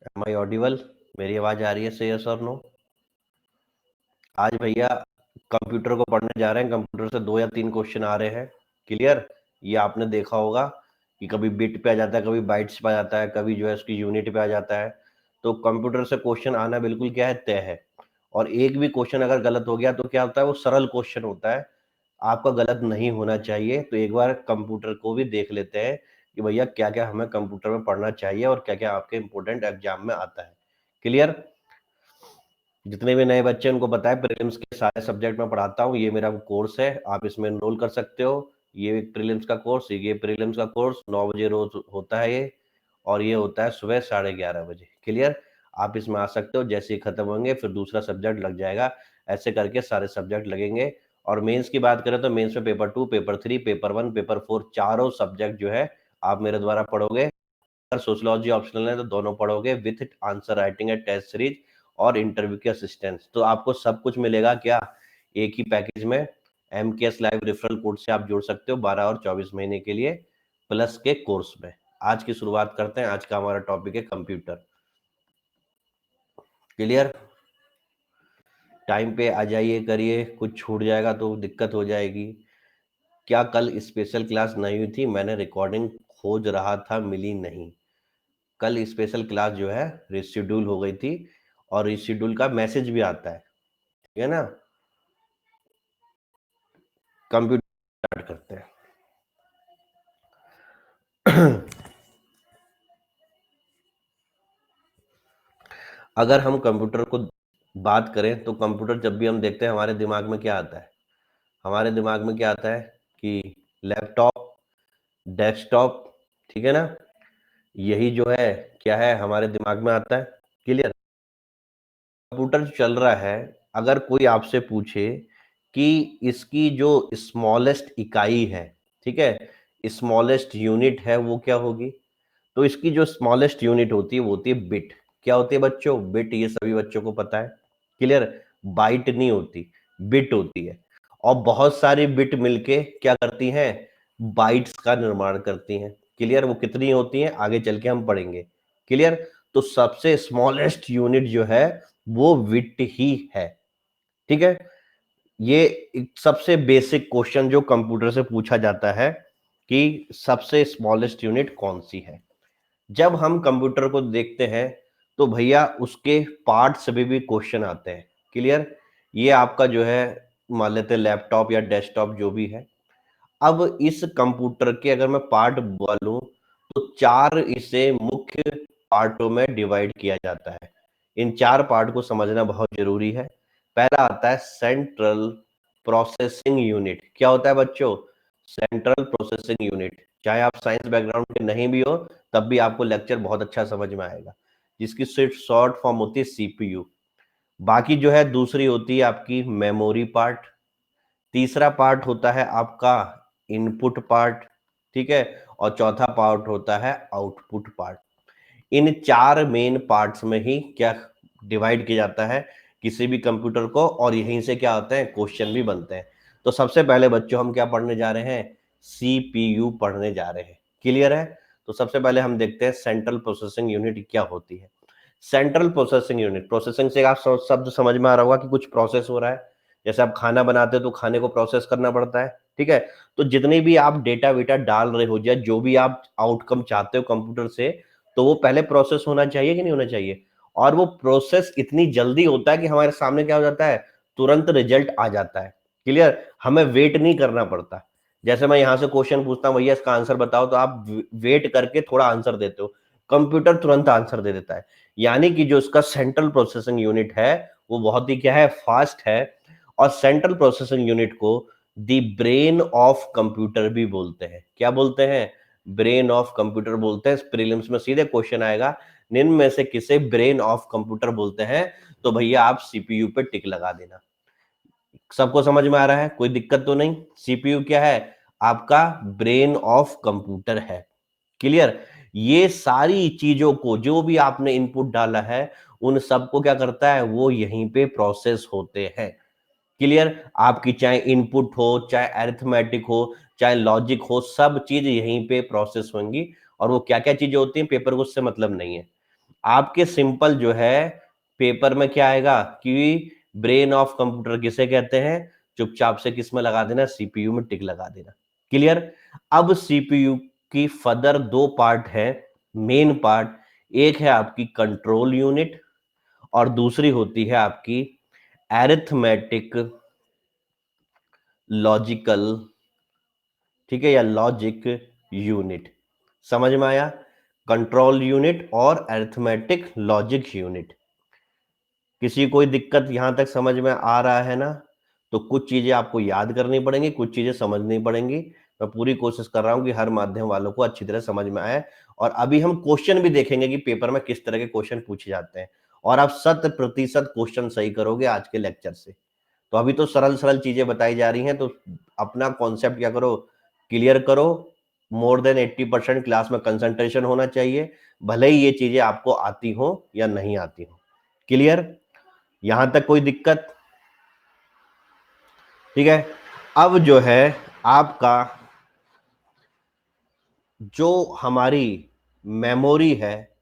M I audible? मेरी आवाज आ रही है? से यस और नो? आज भैया कंप्यूटर को पढ़ने जा रहे हैं। कंप्यूटर से 2 या 3 क्वेश्चन आ रहे हैं। क्लियर? ये आपने देखा होगा कि कभी बिट पे आ जाता है, कभी बाइट्स पे आ जाता है, कभी जो है उसकी यूनिट पे आ जाता है। तो कंप्यूटर से क्वेश्चन आना बिल्कुल क्या है, तय है। और एक भी क्वेश्चन अगर गलत हो गया तो क्या होता है, वो सरल क्वेश्चन होता है, आपका गलत नहीं होना चाहिए। तो एक बार कंप्यूटर को भी देख लेते हैं कि भैया क्या क्या हमें कंप्यूटर में पढ़ना चाहिए और क्या क्या आपके इंपॉर्टेंट एग्जाम में आता है। क्लियर? जितने भी नए बच्चे उनको पता है प्रीलिम्स के सारे सब्जेक्ट मैं पढ़ाता हूँ। ये मेरा कोर्स है, आप इसमें एनरोल कर सकते हो। ये एक प्रीलिम्स का कोर्स, ये प्रीलिम्स का कोर्स 9 बजे रोज होता है ये, और ये होता है सुबह 11:30 बजे। क्लियर? आप इसमें आ सकते हो। जैसे ही खत्म होंगे फिर दूसरा सब्जेक्ट लग जाएगा। ऐसे करके सारे सब्जेक्ट लगेंगे। और मेंस की बात करें तो मेंस में पेपर 2, पेपर 3, पेपर 1, पेपर 4 चारों सब्जेक्ट जो है आप मेरे द्वारा पढ़ोगे। अगर सोशियोलॉजी ऑप्शनल है तो दोनों पढ़ोगे with answer writing and test series और इंटरव्यू की असिस्टेंस। तो आपको सब कुछ मिलेगा क्या, एक ही पैकेज में। MKS लाइव रेफरल कोड से आप जोड़ सकते हो 12 और 24 महीने के लिए प्लस के कोर्स में। आज की शुरुआत करते हैं। आज का हमारा टॉपिक है कंप्यूटर। क्लियर? टाइम पे आ जाइए, करिए, कुछ छूट जाएगा तो दिक्कत हो जाएगी। क्या कल स्पेशल क्लास नहीं हुई थी? मैंने रिकॉर्डिंग खोज रहा था, मिली नहीं। कल स्पेशल क्लास जो है रिशेड्यूल हो गई थी, और रिशेड्यूल का मैसेज भी आता है। ठीक है ना? कंप्यूटर स्टार्ट करते हैं। अगर हम कंप्यूटर को बात करें तो कंप्यूटर जब भी हम देखते हैं हमारे दिमाग में क्या आता है? हमारे दिमाग में क्या आता है कि लैपटॉप, डेस्कटॉप, ठीक है ना? यही जो है क्या है, हमारे दिमाग में आता है। क्लियर? कंप्यूटर जो चल रहा है, अगर कोई आपसे पूछे कि इसकी जो स्मॉलेस्ट इकाई है, ठीक है, स्मॉलेस्ट यूनिट है, वो क्या होगी? तो इसकी जो स्मॉलेस्ट यूनिट होती है वो होती है बिट। क्या होती है बच्चों? बिट। ये सभी बच्चों को पता है। क्लियर? बाइट नहीं होती, बिट होती है। और बहुत सारी बिट मिलके क्या करती हैं? बाइट्स का निर्माण करती हैं। क्लियर? वो कितनी होती हैं आगे चल के हम पढ़ेंगे। क्लियर? तो सबसे स्मॉलेस्ट यूनिट जो है वो बिट ही है। ठीक है? ये एक सबसे बेसिक क्वेश्चन जो कंप्यूटर से पूछा जाता है कि सबसे स्मॉलेस्ट यूनिट कौन सी है। जब हम कंप्यूटर को देखते हैं तो भैया उसके पार्ट्स से भी क्वेश्चन आते हैं। क्लियर? ये आपका जो है, मान लेते हैं लैपटॉप या डेस्कटॉप जो भी है। अब इस कंप्यूटर के अगर मैं पार्ट बोलूं तो 4 इसे मुख्य पार्टों में डिवाइड किया जाता है। इन 4 पार्ट को समझना बहुत जरूरी है। पहला आता है सेंट्रल प्रोसेसिंग यूनिट। क्या होता है बच्चों? Central processing unit. चाहे आप साइंस बैकग्राउंड के नहीं भी हो तब भी आपको लेक्चर बहुत अच्छा समझ में आएगा, जिसकी सिर्फ शॉर्ट फॉर्म होती है CPU। बाकी जो है दूसरी होती है आपकी मेमोरी पार्ट। तीसरा पार्ट होता है आपका इनपुट पार्ट। ठीक है? और चौथा पार्ट होता है आउटपुट पार्ट। इन 4 मेन पार्ट्स में ही क्या डिवाइड किया जाता है किसी भी कंप्यूटर को, और यहीं से क्या होते हैं, क्वेश्चन भी बनते हैं। तो सबसे पहले बच्चों हम क्या पढ़ने जा रहे हैं? CPU पढ़ने जा रहे हैं। क्लियर है? तो सबसे पहले हम देखते हैं सेंट्रल प्रोसेसिंग यूनिट क्या होती है। सेंट्रल प्रोसेसिंग यूनिट, प्रोसेसिंग से आप शब्द समझ में आ रहा होगा कि कुछ प्रोसेस हो रहा है। जैसे आप खाना बनाते हो तो खाने को प्रोसेस करना पड़ता है। ठीक है? तो जितने भी आप डेटा वेटा डाल रहे हो या जो भी आप आउटकम चाहते हो कंप्यूटर से, तो वो पहले प्रोसेस होना चाहिए कि नहीं होना चाहिए? और वो प्रोसेस इतनी जल्दी होता है कि हमारे सामने क्या हो जाता है, तुरंत रिजल्ट आ जाता है। क्लियर? हमें वेट नहीं करना पड़ता। जैसे मैं यहां से क्वेश्चन पूछता हूं, भैया इसका आंसर बताओ, तो आप वेट करके थोड़ा आंसर देते हो, कंप्यूटर तुरंत आंसर दे देता है। यानी कि जो इसका सेंट्रल प्रोसेसिंग यूनिट है वो बहुत ही क्या है, फास्ट है। और सेंट्रल प्रोसेसिंग यूनिट को द ब्रेन ऑफ कंप्यूटर भी बोलते हैं। क्या बोलते हैं? ब्रेन ऑफ कंप्यूटर बोलते हैं। प्रीलिम्स में सीधे क्वेश्चन आएगा, निम्न में से किसे ब्रेन ऑफ कंप्यूटर बोलते हैं? तो भैया आप CPU पे टिक लगा देना। सबको समझ में आ रहा है? कोई दिक्कत तो नहीं? CPU क्या है? आपका ब्रेन ऑफ कंप्यूटर है। क्लियर? ये सारी चीजों को जो भी आपने इनपुट डाला है उन सबको क्या करता है, वो यहीं पे प्रोसेस होते हैं। क्लियर? आपकी चाहे इनपुट हो, चाहे अरिथमेटिक हो, चाहे लॉजिक हो, सब चीज यहीं पे प्रोसेस होंगी। और वो क्या क्या चीजें होती हैं पेपर को उससे मतलब नहीं है। आपके सिंपल जो है पेपर में क्या आएगा कि ब्रेन ऑफ कंप्यूटर किसे कहते हैं, चुपचाप से किस में लगा देना, सीपीयू में टिक लगा देना। क्लियर। अब सीपीयू की फर्दर दो पार्ट है, मेन पार्ट, एक है आपकी कंट्रोल यूनिट और दूसरी होती है आपकी एरिथमेटिक लॉजिकल, ठीक है, या लॉजिक यूनिट। समझ में आया? कंट्रोल यूनिट और अरिथमेटिक लॉजिक यूनिट। किसी कोई दिक्कत यहां तक समझ में आ रहा है ना? तो कुछ चीजें आपको याद करनी पड़ेंगी, कुछ चीजें समझनी पड़ेंगी। मैं पूरी कोशिश कर रहा हूं कि हर माध्यम वालों को अच्छी तरह समझ में आए। और अभी हम क्वेश्चन भी देखेंगे कि पेपर में किस तरह के क्वेश्चन पूछे जाते हैं, और आप 100% क्वेश्चन सही करोगे आज के लेक्चर से। तो अभी तो सरल सरल चीजें बताई जा रही हैं, तो अपना कॉन्सेप्ट क्या करो, क्लियर करो। मोर देन 80% क्लास में कंसंट्रेशन होना चाहिए, भले ही ये चीजें आपको आती हो या नहीं आती हो। क्लियर? यहां तक कोई दिक्कत? ठीक है। अब जो है आपका जो हमारी मेमोरी है,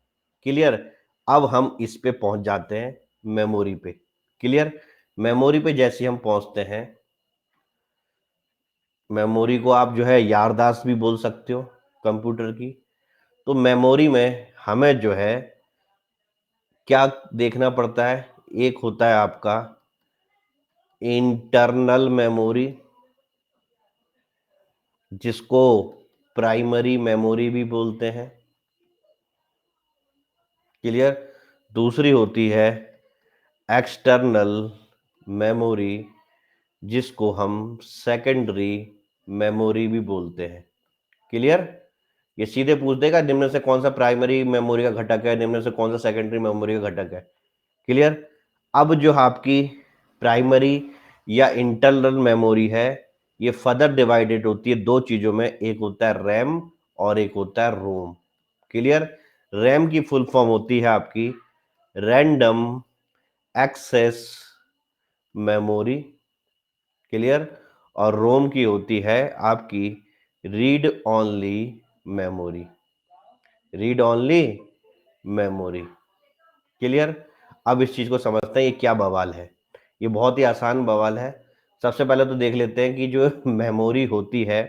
क्लियर, अब हम इस पे पहुंच जाते हैं, मेमोरी पे। क्लियर। मेमोरी पे जैसे हम पहुंचते हैं, मेमोरी को आप जो है यारदाश्त भी बोल सकते हो कंप्यूटर की। तो मेमोरी में हमें जो है क्या देखना पड़ता है, एक होता है आपका इंटरनल मेमोरी, जिसको प्राइमरी मेमोरी भी बोलते हैं। क्लियर। दूसरी होती है एक्सटर्नल मेमोरी, जिसको हम सेकेंडरी मेमोरी भी बोलते हैं। क्लियर। ये सीधे पूछ देगा निम्न से कौन सा प्राइमरी मेमोरी का घटक है, निम्न से कौन सा सेकेंडरी मेमोरी का घटक है। क्लियर। अब जो आपकी प्राइमरी या इंटरनल मेमोरी है, ये फर्दर डिवाइडेड होती है दो चीजों में, एक होता है रैम और एक होता है रोम। क्लियर। रैम की फुल फॉर्म होती है आपकी रैंडम एक्सेस मेमोरी। क्लियर। और रोम की होती है आपकी read only memory, read only memory. Clear. अब इस चीज को समझते हैं ये क्या बवाल है। ये बहुत ही आसान बवाल है। सबसे पहले तो देख लेते हैं कि जो मेमोरी होती है,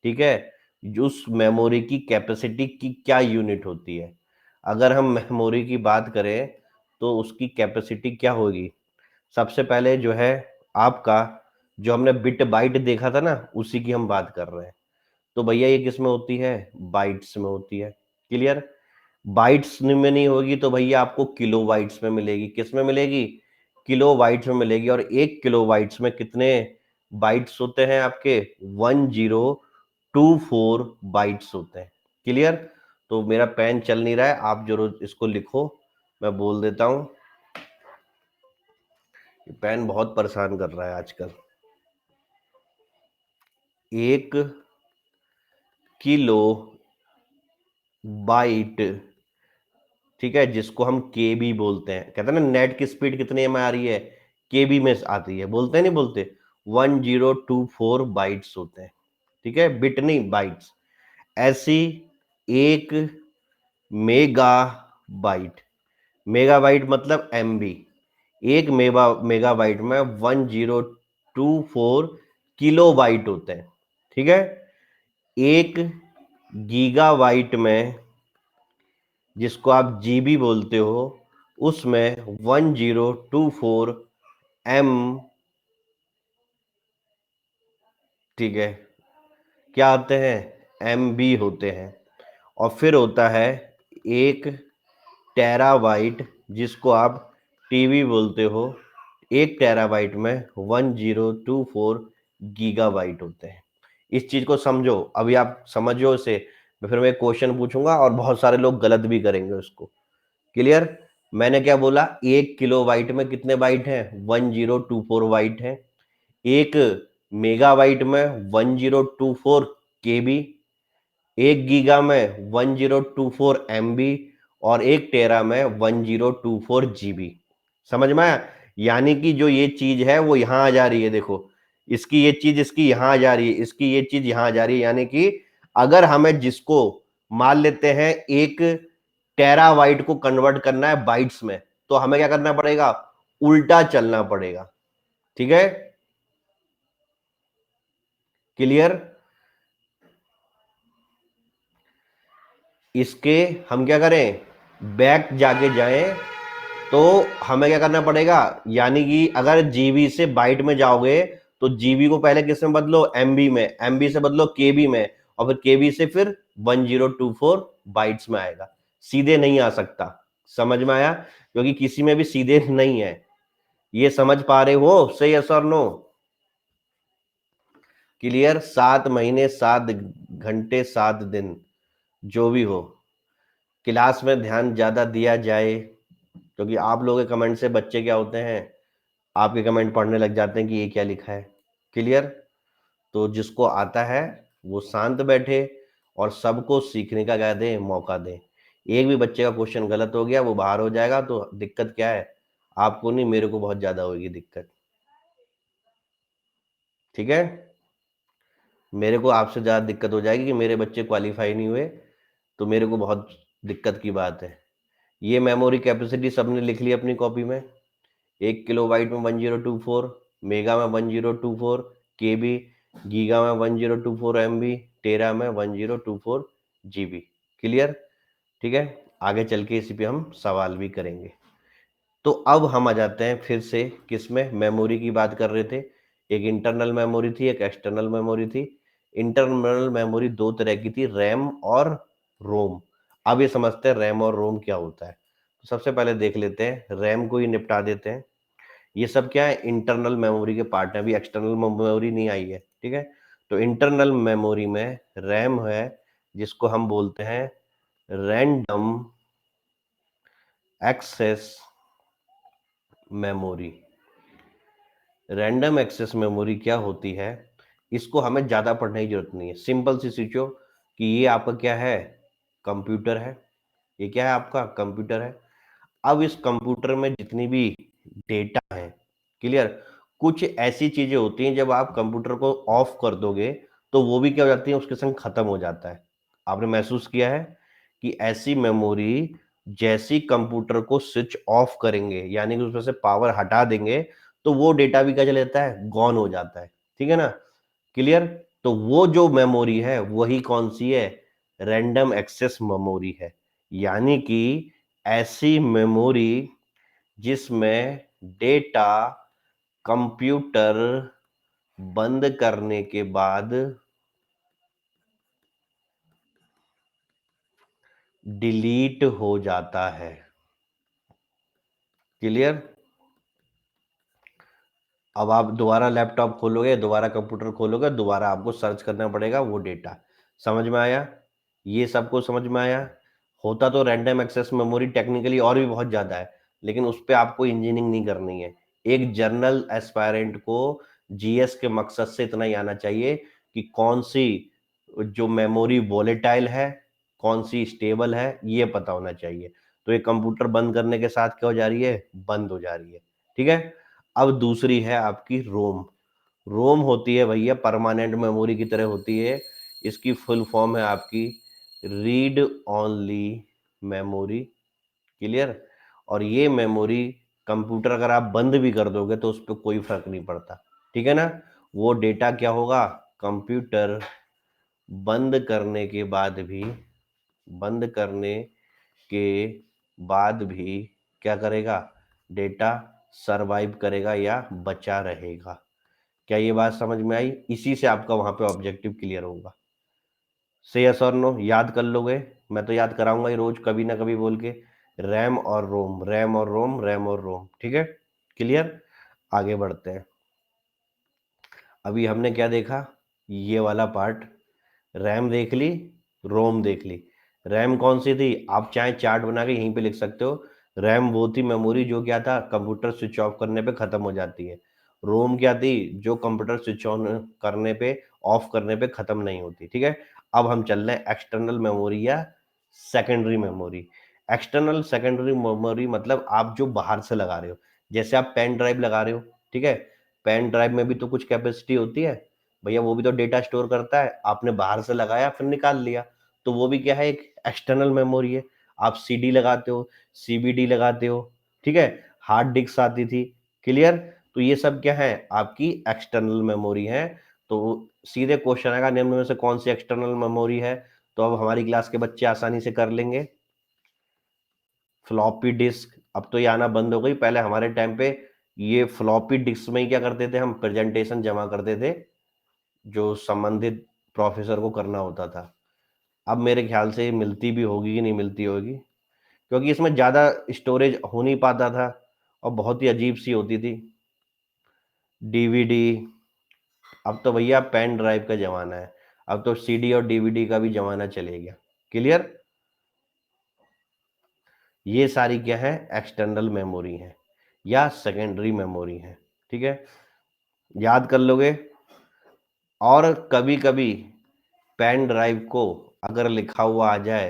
ठीक है, जो उस मेमोरी की कैपेसिटी की क्या यूनिट होती है। अगर हम मेमोरी की बात करें तो उसकी कैपेसिटी क्या होगी। सबसे पहले जो है आपका, जो हमने बिट बाइट देखा था ना, उसी की हम बात कर रहे हैं। तो भैया ये किस में होती है, बाइट्स में होती है। क्लियर। बाइट्स में नहीं होगी तो भैया आपको किलो बाइट्स में मिलेगी। किस में मिलेगी, किलो बाइट्स में मिलेगी। और एक किलो बाइट्स में कितने बाइट्स होते हैं आपके, 1024 बाइट्स होते हैं। क्लियर। तो मेरा पेन चल नहीं रहा है, आप जरूर इसको लिखो, मैं बोल देता हूं। पेन बहुत परेशान कर रहा है आजकल। एक किलो बाइट, ठीक है, जिसको हम केबी बोलते हैं, कहते हैं ना नेट की स्पीड कितने में आ रही है, केबी में आती है, बोलते हैं नहीं बोलते, 1024 बाइट्स होते हैं। ठीक है, बिट नहीं बाइट्स। ऐसी एक मेगा बाइट, मेगा बाइट मतलब एमबी, एक मेगा बाइट में 1024 किलो बाइट होते हैं। ठीक है। एक गीगाबाइट में, जिसको आप जीबी बोलते हो, उसमें 1024 ठीक है, क्या आते हैं, एमबी होते हैं। और फिर होता है एक टेराबाइट, जिसको आप टीबी बोलते हो, एक टेराबाइट में 1024 गीगाबाइट होते हैं। इस चीज को समझो, अभी आप समझो इसे, फिर मैं क्वेश्चन पूछूंगा और बहुत सारे लोग गलत भी करेंगे उसको। क्लियर। मैंने क्या बोला, एक किलो बाइट में कितने बाइट हैं, 1024 बाइट हैं। एक मेगाबाइट में 1024 केबी, एक गीगा में 1024 एमबी, और एक टेरा में 1024 जीबी। समझ में आया? यानी कि जो ये चीज है वो यहां आ जा रही है, देखो, इसकी ये चीज इसकी यहां आ जा रही है, इसकी ये चीज यहां आ जा रही है। यानी कि अगर हमें जिसको मान लेते हैं एक टेराबाइट को कन्वर्ट करना है बाइट्स में, तो हमें क्या करना पड़ेगा, उल्टा चलना पड़ेगा। ठीक है, क्लियर। इसके हम क्या करें, बैक जाके जाएं, तो हमें क्या करना पड़ेगा, यानी कि अगर जीबी से बाइट में जाओगे तो जीबी को पहले किस में बदलो, एमबी में, एमबी से बदलो केबी में, और फिर केबी से फिर 1024 बाइट्स में आएगा। सीधे नहीं आ सकता, समझ में आया, क्योंकि किसी में भी सीधे नहीं है। ये समझ पा रहे हो, सही यस और नो, क्लियर। 7 महीने 7 घंटे 7 दिन, जो भी हो, क्लास में ध्यान ज्यादा दिया जाए, क्योंकि आप लोगों के कमेंट से बच्चे क्या होते हैं, आपके कमेंट पढ़ने लग जाते हैं कि ये क्या लिखा है, क्लियर। तो जिसको आता है वो शांत बैठे और सबको सीखने का क्या दें, मौका दें। एक भी बच्चे का क्वेश्चन गलत हो गया वो बाहर हो जाएगा, तो दिक्कत क्या है, आपको नहीं, मेरे को बहुत ज्यादा होगी दिक्कत। ठीक है, मेरे को आपसे ज्यादा दिक्कत हो जाएगी कि मेरे बच्चे क्वालिफाई नहीं हुए, तो मेरे को बहुत दिक्कत की बात है। ये मेमोरी कैपेसिटी सबने लिख ली अपनी कॉपी में, 1 किलोबाइट में 1024, मेगा में 1024 केबी, गीगा में 1024 MB, टेरा में 1024 GB, क्लियर। ठीक है, आगे चल के इसी पे हम सवाल भी करेंगे। तो अब हम आ जाते हैं फिर से किसमें, मेमोरी की बात कर रहे थे। एक इंटरनल मेमोरी थी, एक एक्सटर्नल मेमोरी थी। इंटरनल मेमोरी दो तरह की थी, रैम और रोम। अब ये समझते हैं रैम और रोम क्या होता है। तो सबसे पहले देख लेते हैं, रैम को ही निपटा देते हैं। ये सब क्या है, इंटरनल मेमोरी के पार्ट है, अभी एक्सटर्नल मेमोरी नहीं आई है। ठीक है, तो इंटरनल मेमोरी में रैम है, जिसको हम बोलते हैं random access memory. Random access memory क्या होती है, इसको हमें ज्यादा पढ़ने की जरूरत नहीं है, सिंपल सी सोचो कि ये आपका क्या है, कंप्यूटर है। ये क्या है, आपका कंप्यूटर है। अब इस कंप्यूटर में जितनी भी डेटा है, क्लियर, कुछ ऐसी चीजें होती हैं जब आप कंप्यूटर को ऑफ कर दोगे तो वो भी क्या हो जाती है, उसके संग खत्म हो जाता है। आपने महसूस किया है कि ऐसी मेमोरी जैसी कंप्यूटर को स्विच ऑफ करेंगे, यानी कि उसमें से पावर हटा देंगे, तो वो डेटा भी क्या चले जाता है, गॉन हो जाता है। ठीक है ना, क्लियर। तो वो जो मेमोरी है वही कौन सी है, रैंडम एक्सेस मेमोरी है। यानी कि ऐसी मेमोरी जिसमें डेटा कंप्यूटर बंद करने के बाद डिलीट हो जाता है, क्लियर। अब आप दोबारा लैपटॉप खोलोगे, दोबारा कंप्यूटर खोलोगे, दोबारा आपको सर्च करना पड़ेगा वो डेटा। समझ में आया, ये सबको समझ में आया। होता तो रैंडम एक्सेस मेमोरी टेक्निकली और भी बहुत ज्यादा है, लेकिन उस पर आपको इंजीनियरिंग नहीं करनी है। एक जर्नल एस्पायरेंट को जीएस के मकसद से इतना ही आना चाहिए कि कौन सी जो मेमोरी वोलेटाइल है, कौन सी स्टेबल है, ये पता होना चाहिए। तो ये कंप्यूटर बंद करने के साथ क्या हो जा रही है, बंद हो जा रही है। ठीक है, अब दूसरी है आपकी रोम। रोम होती है भैया परमानेंट मेमोरी की तरह होती है। इसकी फुल फॉर्म है आपकी रीड ओनली मेमोरी, क्लियर। और ये मेमोरी कंप्यूटर अगर आप बंद भी कर दोगे तो उस पर कोई फर्क नहीं पड़ता। ठीक है ना, वो डेटा क्या होगा, कंप्यूटर बंद करने के बाद भी, बंद करने के बाद भी क्या करेगा, डेटा सरवाइव करेगा या बचा रहेगा। क्या ये बात समझ में आई, इसी से आपका वहां पे ऑब्जेक्टिव क्लियर होगा। से यस और नो, याद कर लोगे, मैं तो याद कराऊंगा ही रोज कभी ना कभी बोल के, रैम और रोम, रैम और रोम, रैम और रोम। ठीक है, क्लियर। आगे बढ़ते हैं। अभी हमने क्या देखा, ये वाला पार्ट, रैम देख ली, रोम देख ली। रैम कौन सी थी, आप चाहे चार्ट बना के यहीं पे लिख सकते हो। रैम वो थी मेमोरी जो क्या था, कंप्यूटर स्विच ऑफ करने पे खत्म हो जाती है। रोम क्या थी, जो कंप्यूटर स्विच ऑन करने पे, ऑफ करने पे खत्म नहीं होती। ठीक है, अब हम चल रहे हैं एक्सटर्नल मेमोरी या secondary memory. External secondary memory मतलब आप जो बाहर से लगा रहे हो, जैसे आप पेन ड्राइव लगा रहे हो। ठीक है, पेन ड्राइव में भी तो कुछ कैपेसिटी होती है भैया, वो भी तो डेटा स्टोर करता है, आपने बाहर से लगाया फिर निकाल लिया, तो वो भी क्या है, एक एक्सटर्नल मेमोरी है। आप सीडी लगाते हो, सीबीडी लगाते हो, ठीक है, हार्ड डिस्क आती थी। क्लियर? तो ये सब क्या है, आपकी एक्सटर्नल मेमोरी है। तो सीधे क्वेश्चन आएगा निम्न में से कौन सी एक्सटर्नल मेमोरी है, तो अब हमारी क्लास के बच्चे आसानी से कर लेंगे। Floppy disk. अब तो ये आना बंद हो गई, पहले हमारे टाइम पे ये फ्लॉपी डिस्क में ही क्या करते थे, हम प्रेजेंटेशन जमा करते थे जो संबंधित प्रोफेसर को करना होता था। अब मेरे ख्याल से मिलती भी होगी कि नहीं मिलती होगी, क्योंकि इसमें ज़्यादा स्टोरेज हो नहीं पाता था और बहुत ही अजीब सी होती थी। डीवीडी। अब तो भैया पेन ड्राइव का ज़माना है, अब तो सीडी और डीवीडी का भी ज़माना चले गया। क्लियर? ये सारी क्या है, एक्सटर्नल मेमोरी है या सेकेंडरी मेमोरी है। ठीक है, याद कर लोगे। और कभी कभी पेन ड्राइव को अगर लिखा हुआ आ जाए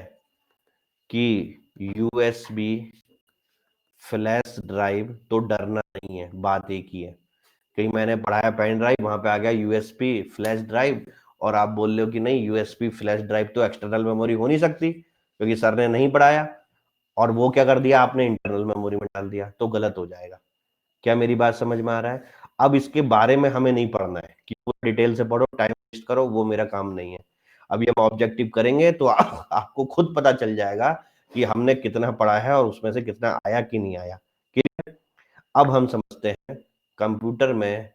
कि यूएसबी फ्लैश ड्राइव, तो डरना नहीं है, बात एक ही है। कहीं मैंने पढ़ाया पेन ड्राइव, वहां पे आ गया यूएसबी फ्लैश ड्राइव, और आप बोल रहे हो कि नहीं यूएसबी फ्लैश ड्राइव तो एक्सटर्नल मेमोरी हो नहीं सकती क्योंकि सर ने नहीं पढ़ाया, और वो क्या कर दिया आपने, इंटरनल मेमोरी में डाल दिया, तो गलत हो जाएगा। क्या मेरी बात समझ में आ रहा है? अब इसके बारे में हमें नहीं पढ़ना है कि पूरा डिटेल से पढ़ो, टाइम वेस्ट करो, वो मेरा काम नहीं है। अभी हम ऑब्जेक्टिव करेंगे तो आपको खुद पता चल जाएगा कि हमने कितना पढ़ा है और उसमें से कितना आया कि नहीं आया। क्लियर? अब हम समझते हैं कंप्यूटर में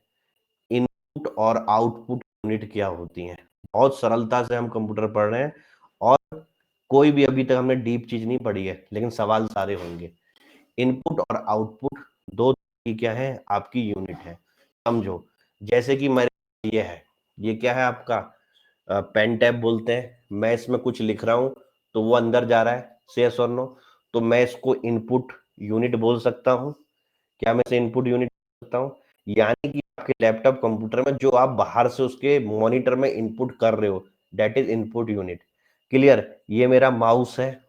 इनपुट और आउटपुट यूनिट क्या होती हैं। बहुत सरलता से हम कंप्यूटर पढ़ रहे हैं और कोई भी अभी तक हमने डीप चीज नहीं पढ़ी है, लेकिन सवाल सारे होंगे। इनपुट और आउटपुट दो की क्या है, आपकी यूनिट है। समझो, जैसे कि मेरे ये है, ये क्या है आपका पेन टैब बोलते हैं। मैं इसमें कुछ लिख रहा हूं तो वो अंदर जा रहा है, यस और नो, तो मैं इसको इनपुट यूनिट बोल सकता हूं। क्या मैं इसे इनपुट यूनिट बोल सकता हूं? यानी कि आपके लैपटॉप कंप्यूटर में जो आप बाहर से उसके मॉनिटर में इनपुट कर रहे हो, that is input unit. Clear? ये मेरा माउस है,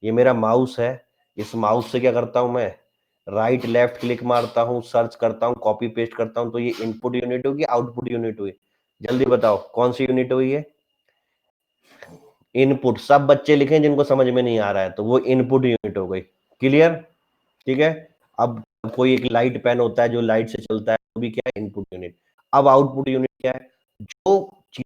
ये मेरा माउस है। इस माउस से क्या करता हूं मैं, राइट लेफ्ट क्लिक मारता हूं, सर्च करता हूं, कॉपी पेस्ट करता हूं, तो ये इनपुट यूनिट होगी, आउटपुट यूनिट हुई? जल्दी बताओ कौन सी यूनिट हुई है? इनपुट। सब बच्चे लिखें जिनको समझ में नहीं आ रहा है, तो वो इनपुट यूनिट हो गई। क्लियर? ठीक है। अब कोई एक लाइट पेन होता है जो लाइट से चलता है, वो भी क्या है, इनपुट यूनिट। अब आउटपुट यूनिट क्या है, जो चीज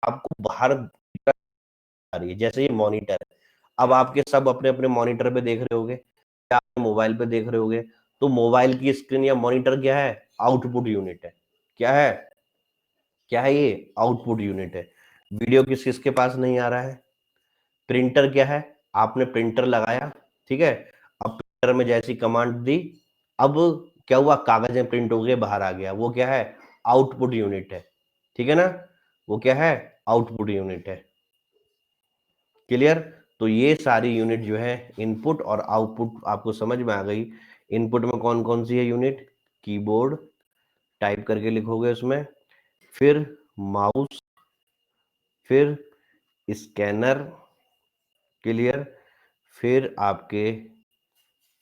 आपको बाहर आ रही है, जैसे ये मॉनिटर है। अब आपके सब अपने अपने मॉनिटर पे देख रहे होगे या आप मोबाइल पे देख रहे होगे, तो मोबाइल की स्क्रीन या मॉनिटर क्या है, आउटपुट यूनिट है। क्या है, क्या है ये, आउटपुट यूनिट है। वीडियो किस किसके पास नहीं आ रहा है? प्रिंटर क्या है, आपने प्रिंटर लगाया, ठीक है, अब प्रिंटर में जैसी कमांड दी, अब क्या हुआ, कागजें प्रिंट हो गए, बाहर आ गया, वो क्या है, आउटपुट यूनिट है। ठीक है ना, वो क्या है, आउटपुट यूनिट है। क्लियर? तो ये सारी यूनिट जो है, इनपुट और आउटपुट आपको समझ में आ गई। इनपुट में कौन कौन सी है यूनिट, कीबोर्ड टाइप करके लिखोगे उसमें, फिर माउस, फिर स्कैनर। क्लियर? फिर आपके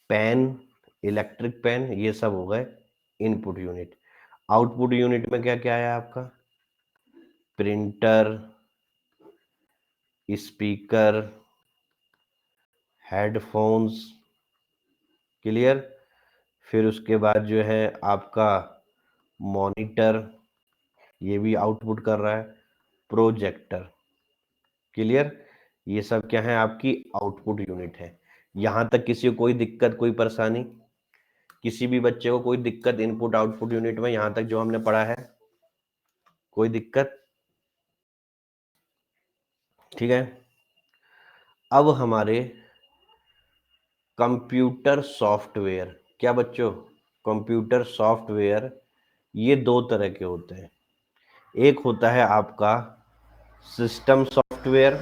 पेन, इलेक्ट्रिक पेन, ये सब हो गए इनपुट यूनिट। आउटपुट यूनिट में क्या क्या है आपका, प्रिंटर, स्पीकर, हेडफोन्स। क्लियर? फिर उसके बाद जो है आपका मॉनिटर, ये भी आउटपुट कर रहा है, प्रोजेक्टर। क्लियर? ये सब क्या है, आपकी आउटपुट यूनिट है। यहां तक किसी को कोई दिक्कत, कोई परेशानी, किसी भी बच्चे को कोई दिक्कत इनपुट आउटपुट यूनिट में, यहां तक जो हमने पढ़ा है, कोई दिक्कत? ठीक है। अब हमारे कंप्यूटर सॉफ्टवेयर, क्या बच्चों, कंप्यूटर सॉफ्टवेयर ये दो तरह के होते हैं। एक होता है आपका सिस्टम सॉफ्टवेयर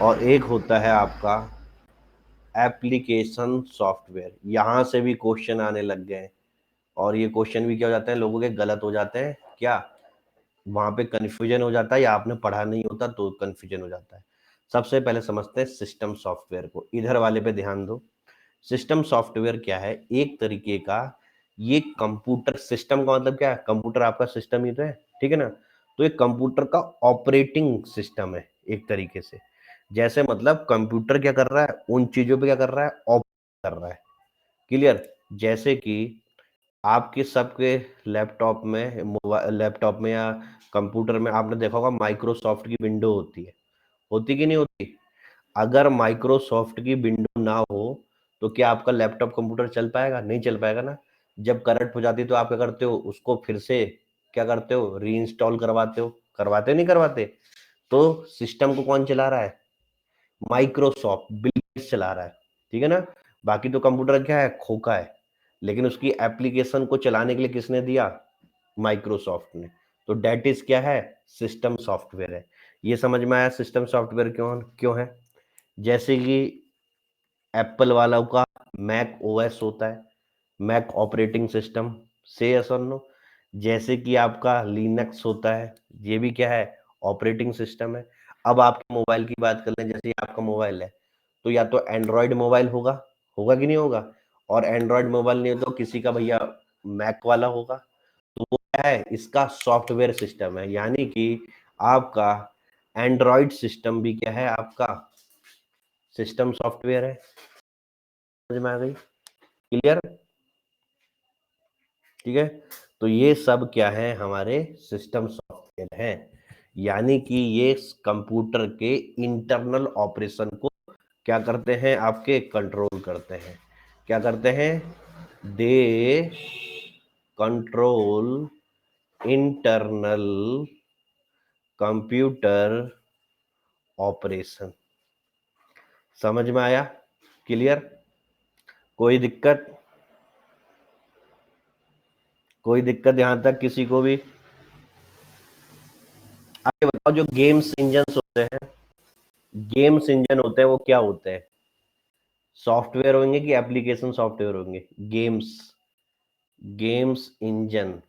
और एक होता है आपका एप्लीकेशन सॉफ्टवेयर। यहां से भी क्वेश्चन आने लग गए हैं, और ये क्वेश्चन भी क्या हो जाते हैं, लोगों के गलत हो जाते हैं। क्या वहां पे कंफ्यूजन हो जाता है, या आपने पढ़ा नहीं होता तो कंफ्यूजन हो जाता है। सबसे पहले समझते हैं सिस्टम सॉफ्टवेयर को, इधर वाले पे ध्यान दो। सिस्टम सॉफ्टवेयर क्या है, एक तरीके का, ये कंप्यूटर सिस्टम का मतलब क्या है, कंप्यूटर आपका सिस्टम ही तो है, ठीक है ना। तो ये कंप्यूटर का ऑपरेटिंग सिस्टम है एक तरीके से। जैसे मतलब कंप्यूटर क्या कर रहा है, उन चीजों पे क्या कर रहा है, ऑपरेट कर रहा है। क्लियर? जैसे कि आपके सबके लैपटॉप में या कंप्यूटर में आपने देखा होगा माइक्रोसॉफ्ट की विंडो होती कि नहीं होती? अगर माइक्रोसॉफ्ट की विंडो ना हो तो क्या आपका लैपटॉप कंप्यूटर चल पाएगा? नहीं चल पाएगा ना। जब करंट हो जाती है तो आप क्या करते हो, उसको फिर से क्या करते हो, रीइंस्टॉल करवाते हो, करवाते नहीं करवाते? तो सिस्टम को कौन चला रहा है? माइक्रोसॉफ्ट, बिल गेट्स चला रहा है। ठीक है ना? बाकी तो कंप्यूटर क्या है, खोखा है, लेकिन उसकी एप्लीकेशन को चलाने के लिए किसने दिया? माइक्रोसॉफ्ट ने। तो डेट इज क्या है, सिस्टम सॉफ्टवेयर है। ये समझ में आया सिस्टम सॉफ्टवेयर क्यों क्यों है? जैसे कि एप्पल वालों का मैक ओएस होता है, मैक ऑपरेटिंग सिस्टम, से यस और नो। जैसे कि आपका लिनक्स होता है, ये भी क्या है, ऑपरेटिंग सिस्टम है। अब आपके मोबाइल की बात कर लें, जैसे ये आपका मोबाइल है, तो या तो एंड्रॉयड मोबाइल होगा, होगा कि नहीं होगा? और एंड्रॉयड मोबाइल नहीं तो किसी का भैया मैक वाला होगा। तो वो क्या है, इसका सॉफ्टवेयर सिस्टम है, यानी कि आपका एंड्रॉयड सिस्टम भी क्या है, आपका सिस्टम सॉफ्टवेयर है। समझ में आ गई? क्लियर? ठीक है। तो ये सब क्या है, हमारे सिस्टम सॉफ्टवेयर हैं, यानी कि ये कंप्यूटर के इंटरनल ऑपरेशन को क्या करते हैं, आपके कंट्रोल करते हैं। क्या करते हैं? They control internal computer operation. समझ में आया? क्लियर? कोई दिक्कत? कोई दिक्कत यहां तक किसी को भी? आगे बताओ, जो गेम्स इंजन होते हैं, गेम्स इंजन होते हैं वो क्या होते हैं? सॉफ्टवेयर होंगे कि एप्लीकेशन सॉफ्टवेयर होंगे? Games, games engine,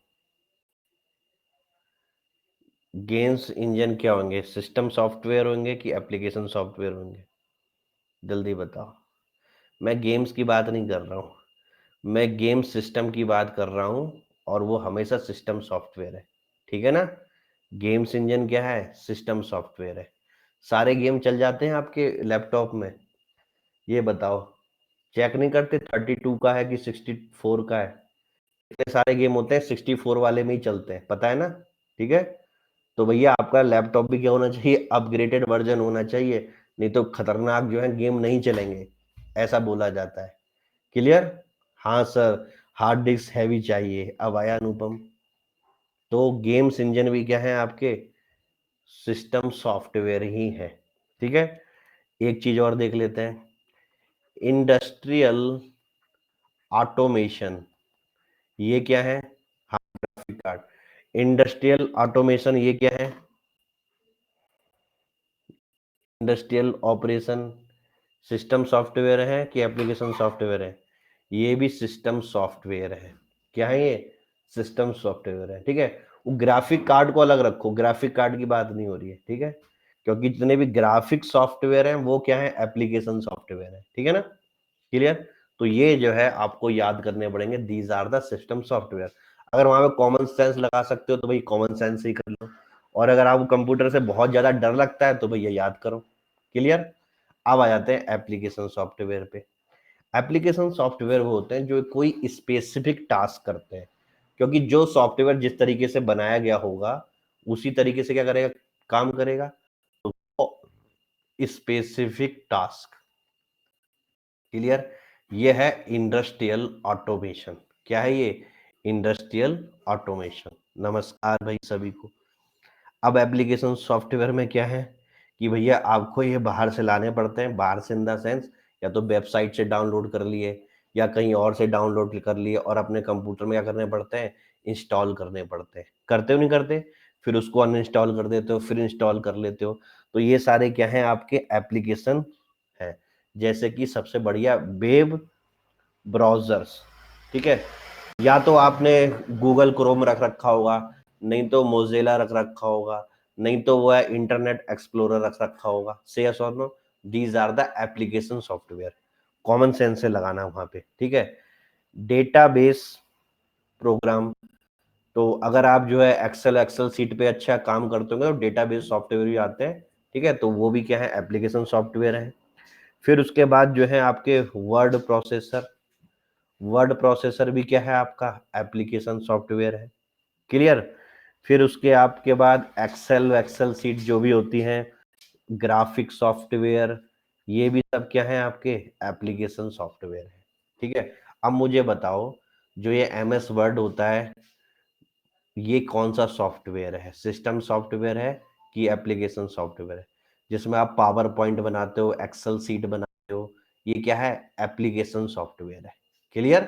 games engine क्या होंगे, सिस्टम सॉफ्टवेयर होंगे कि एप्लीकेशन सॉफ्टवेयर होंगे? जल्दी बताओ। मैं गेम्स की बात नहीं कर रहा हूं, मैं गेम सिस्टम की बात कर रहा हूं, और वो हमेशा सिस्टम सॉफ्टवेयर है। ठीक है ना? गेम्स इंजन क्या है, सिस्टम सॉफ्टवेयर है। सारे गेम चल जाते हैं आपके लैपटॉप में? ये बताओ, चेक नहीं करते 32 का है कि 64 का है? इतने सारे गेम होते हैं, 64 वाले में ही चलते हैं, पता है ना? ठीक है। तो भैया आपका लैपटॉप भी क्या होना चाहिए, अपग्रेडेड वर्जन होना चाहिए, नहीं तो खतरनाक जो है गेम नहीं चलेंगे, ऐसा बोला जाता है। क्लियर? हाँ सर, हार्ड डिस्क हैवी चाहिए, अब आया अनुपम। तो गेम्स इंजन भी क्या है आपके, सिस्टम सॉफ्टवेयर ही है। ठीक है। एक चीज और देख लेते हैं, इंडस्ट्रियल ऑटोमेशन, ये क्या है? हाँ, ग्राफिक कार्ड। इंडस्ट्रियल ऑटोमेशन ये क्या है? इंडस्ट्रियल ऑपरेशन सिस्टम सॉफ्टवेयर है कि एप्लीकेशन सॉफ्टवेयर है? ये भी सिस्टम सॉफ्टवेयर है। क्या है ये? सिस्टम सॉफ्टवेयर है। ठीक है। वो ग्राफिक कार्ड को अलग रखो, ग्राफिक कार्ड की बात नहीं हो रही है। ठीक है। क्योंकि जितने भी ग्राफिक सॉफ्टवेयर हैं वो क्या है, एप्लीकेशन सॉफ्टवेयर है। ठीक है ना? क्लियर? तो ये जो है आपको याद करने पड़ेंगे, these are the system software. अगर वहां पे कॉमन सेंस लगा सकते हो तो भाई कॉमन सेंस ही कर लो, और अगर आपको कंप्यूटर से बहुत ज्यादा डर लगता है तो भैया याद करो। क्लियर? अब आ जाते हैं एप्लीकेशन सॉफ्टवेयर पे। एप्लीकेशन सॉफ्टवेयर वो होते हैं जो कोई स्पेसिफिक टास्क करते हैं, क्योंकि जो सॉफ्टवेयर जिस तरीके से बनाया गया होगा उसी तरीके से क्या करेगा, काम करेगा। तो स्पेसिफिक टास्क। क्लियर? ये है इंडस्ट्रियल ऑटोमेशन। क्या है ये? Industrial automation. नमस्कार भाई सभी को। अब एप्लीकेशन सॉफ्टवेयर में क्या है कि भैया आपको ये बाहर से लाने पड़ते हैं, बाहर से इन द सेंस या तो वेबसाइट से डाउनलोड कर लिए या कहीं और से डाउनलोड कर लिए, और अपने कंप्यूटर में क्या करने पड़ते हैं, इंस्टॉल करने पड़ते हैं। करते हो नहीं करते? फिर उसको अनइंस्टॉल कर देते हो, फिर इंस्टॉल कर लेते हो। तो ये सारे क्या है, आपके एप्लीकेशन है। जैसे कि सबसे बढ़िया वेब ब्राउजर्स। ठीक है। या तो आपने गूगल क्रोम रख रखा होगा, नहीं तो मोजेला रख रखा होगा, नहीं तो वो है इंटरनेट एक्सप्लोरर रख रखा होगा। से यस और no? These are the application software. Common sense से लगाना वहां पे। ठीक है। डेटाबेस प्रोग्राम, तो अगर आप जो है एक्सेल एक्सेल सीट पे अच्छा काम करते होंगे तो डेटाबेस सॉफ्टवेयर भी आते हैं। ठीक है, तो वो भी क्या है, एप्लीकेशन सॉफ्टवेयर है। फिर उसके बाद जो है आपके वर्ड प्रोसेसर, वर्ड प्रोसेसर भी क्या है आपका, एप्लीकेशन सॉफ्टवेयर है। क्लियर। फिर उसके आपके बाद एक्सेल, एक्सेल सीट जो भी होती हैं, ग्राफिक सॉफ्टवेयर, ये भी सब क्या है आपके एप्लीकेशन सॉफ्टवेयर है। ठीक है। अब मुझे बताओ, जो ये एमएस वर्ड होता है, ये कौन सा सॉफ्टवेयर है, सिस्टम सॉफ्टवेयर है कि एप्लीकेशन सॉफ्टवेयर है? जिसमें आप पावर पॉइंट बनाते हो, एक्सेल सीट बनाते हो, ये क्या है, एप्लीकेशन सॉफ्टवेयर है। क्लियर।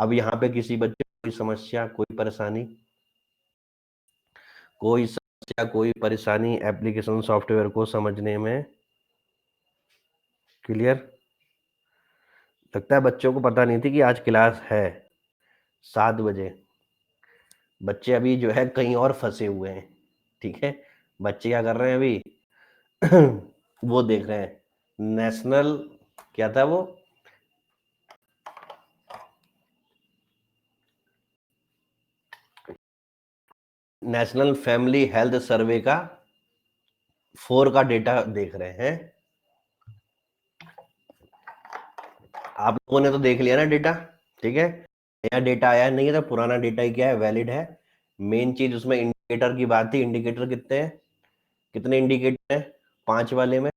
अब यहाँ पे किसी बच्चे को कोई समस्या, कोई परेशानी, कोई समस्या, कोई परेशानी एप्लीकेशन सॉफ्टवेयर को समझने में? क्लियर। लगता है बच्चों को पता नहीं थी कि आज क्लास है 7 बजे। बच्चे अभी जो है कहीं और फंसे हुए हैं। ठीक है। बच्चे क्या कर रहे हैं अभी? वो देख रहे हैं नेशनल, क्या था वो, नेशनल फैमिली हेल्थ सर्वे का 4 का डेटा देख रहे हैं। आप लोगों ने तो देख लिया ना डेटा। ठीक है। नया डेटा आया नहीं है, तो पुराना डेटा ही क्या है, वैलिड है। मेन चीज उसमें इंडिकेटर की बात थी। इंडिकेटर कितने हैं, कितने इंडिकेटर हैं 5 वाले में?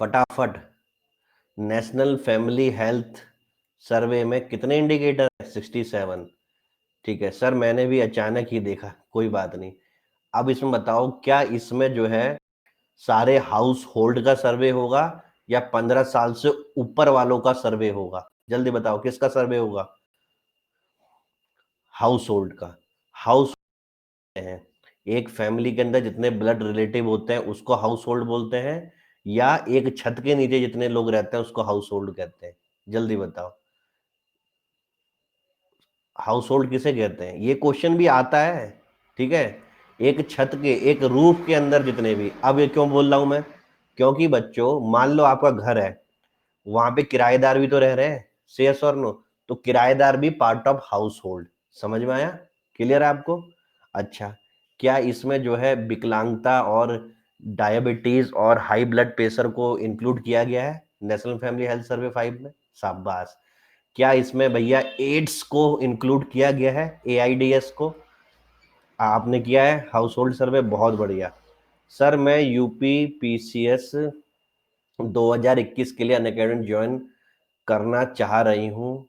फटाफट, नेशनल फैमिली हेल्थ सर्वे में कितने इंडिकेटर है? 67। ठीक है सर, मैंने भी अचानक ही देखा, कोई बात नहीं। अब इसमें बताओ, क्या इसमें जो है सारे हाउस होल्ड का सर्वे होगा या 15 साल से ऊपर वालों का सर्वे होगा? जल्दी बताओ किसका सर्वे होगा? हाउस होल्ड का। हाउस है, एक फैमिली के अंदर जितने ब्लड रिलेटिव होते हैं उसको हाउस होल्ड बोलते हैं, या एक छत के नीचे जितने लोग रहते हैं उसको हाउस होल्ड कहते हैं? जल्दी बताओ, हाउस होल्ड किसे कहते हैं? ये क्वेश्चन भी आता है। ठीक है। एक छत के, एक रूफ के अंदर जितने भी, अब ये क्यों बोल रहा हूं मैं? क्योंकि बच्चों, मान लो आपका घर है, वहां पे किराएदार भी तो रह रहे हैं, से यस और नो? तो किराएदार भी पार्ट ऑफ हाउस होल्ड। समझ में आया? क्लियर है आपको? अच्छा, क्या इसमें जो है विकलांगता और डायबिटीज और हाई ब्लड प्रेशर को इंक्लूड किया गया है नेशनल फैमिली हेल्थ सर्वे 5 में? शाबाश। क्या इसमें भैया एड्स को इंक्लूड किया गया है, एआईडीएस को? आपने किया है हाउस होल्ड सर्वे, बहुत बढ़िया। सर मैं यूपी पीसीएस 2021 के लिए अनअकैडमी ज्वाइन करना चाह रही हूँ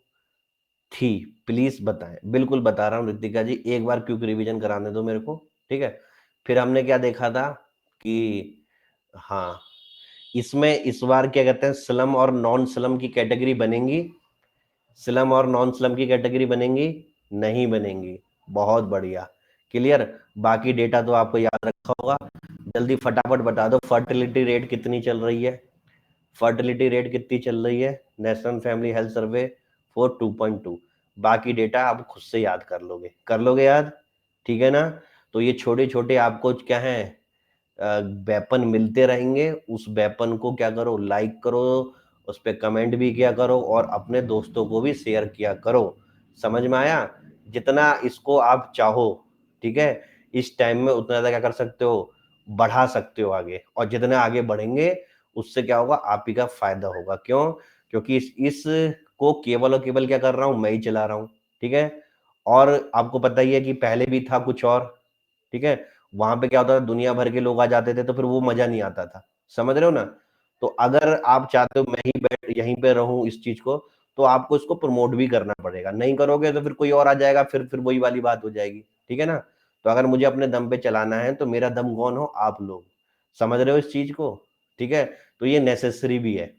थी, प्लीज बताएं। बिल्कुल बता रहा हूँ रितिका जी, एक बार क्विक रिवीजन कराने दो मेरे को। ठीक है। फिर हमने क्या देखा था कि, हाँ, इसमें इस बार क्या कहते हैं, स्लम और नॉन स्लम की कैटेगरी बनेंगी? स्लम और नॉन स्लम की कैटेगरी बनेंगी? नहीं बनेंगी। बहुत बढ़िया। क्लियर। बाकी डेटा तो आपको याद रखा होगा। जल्दी फटाफट बता दो, फर्टिलिटी रेट कितनी चल रही है? फर्टिलिटी रेट कितनी चल रही है national family health survey for 2.2? बाकी डेटा आप खुद से याद कर लोगे, कर लोगे याद? ठीक है ना? तो ये छोटे छोटे आपको क्या है, वेपन मिलते रहेंगे। उस वेपन को क्या करो, लाइक करो, उस पर कमेंट भी किया करो और अपने दोस्तों को भी शेयर किया करो। समझ में आया? जितना इसको आप चाहो, ठीक है, इस टाइम में उतना ज्यादा क्या कर सकते हो, बढ़ा सकते हो आगे। और जितने आगे बढ़ेंगे उससे क्या होगा, आप ही का फायदा होगा। क्यों? क्योंकि इस को केवल और केवल क्या कर रहा हूं, मैं ही चला रहा हूं। ठीक है। और आपको पता ही है कि पहले भी था कुछ और। ठीक है। वहां पे क्या होता था, दुनिया भर के लोग आ जाते थे, तो फिर वो मजा नहीं आता था। समझ रहे हो ना? तो अगर आप चाहते हो मैं ही बैठ यहीं पे रहूं इस चीज को, तो आपको इसको प्रमोट भी करना पड़ेगा। नहीं करोगे तो फिर कोई और आ जाएगा, फिर वही वाली बात हो जाएगी। ठीक है ना? तो अगर मुझे अपने दम पे चलाना है, तो मेरा दम कौन हो, आप लोग। समझ रहे हो इस चीज को? ठीक है। तो ये नेसेसरी भी है।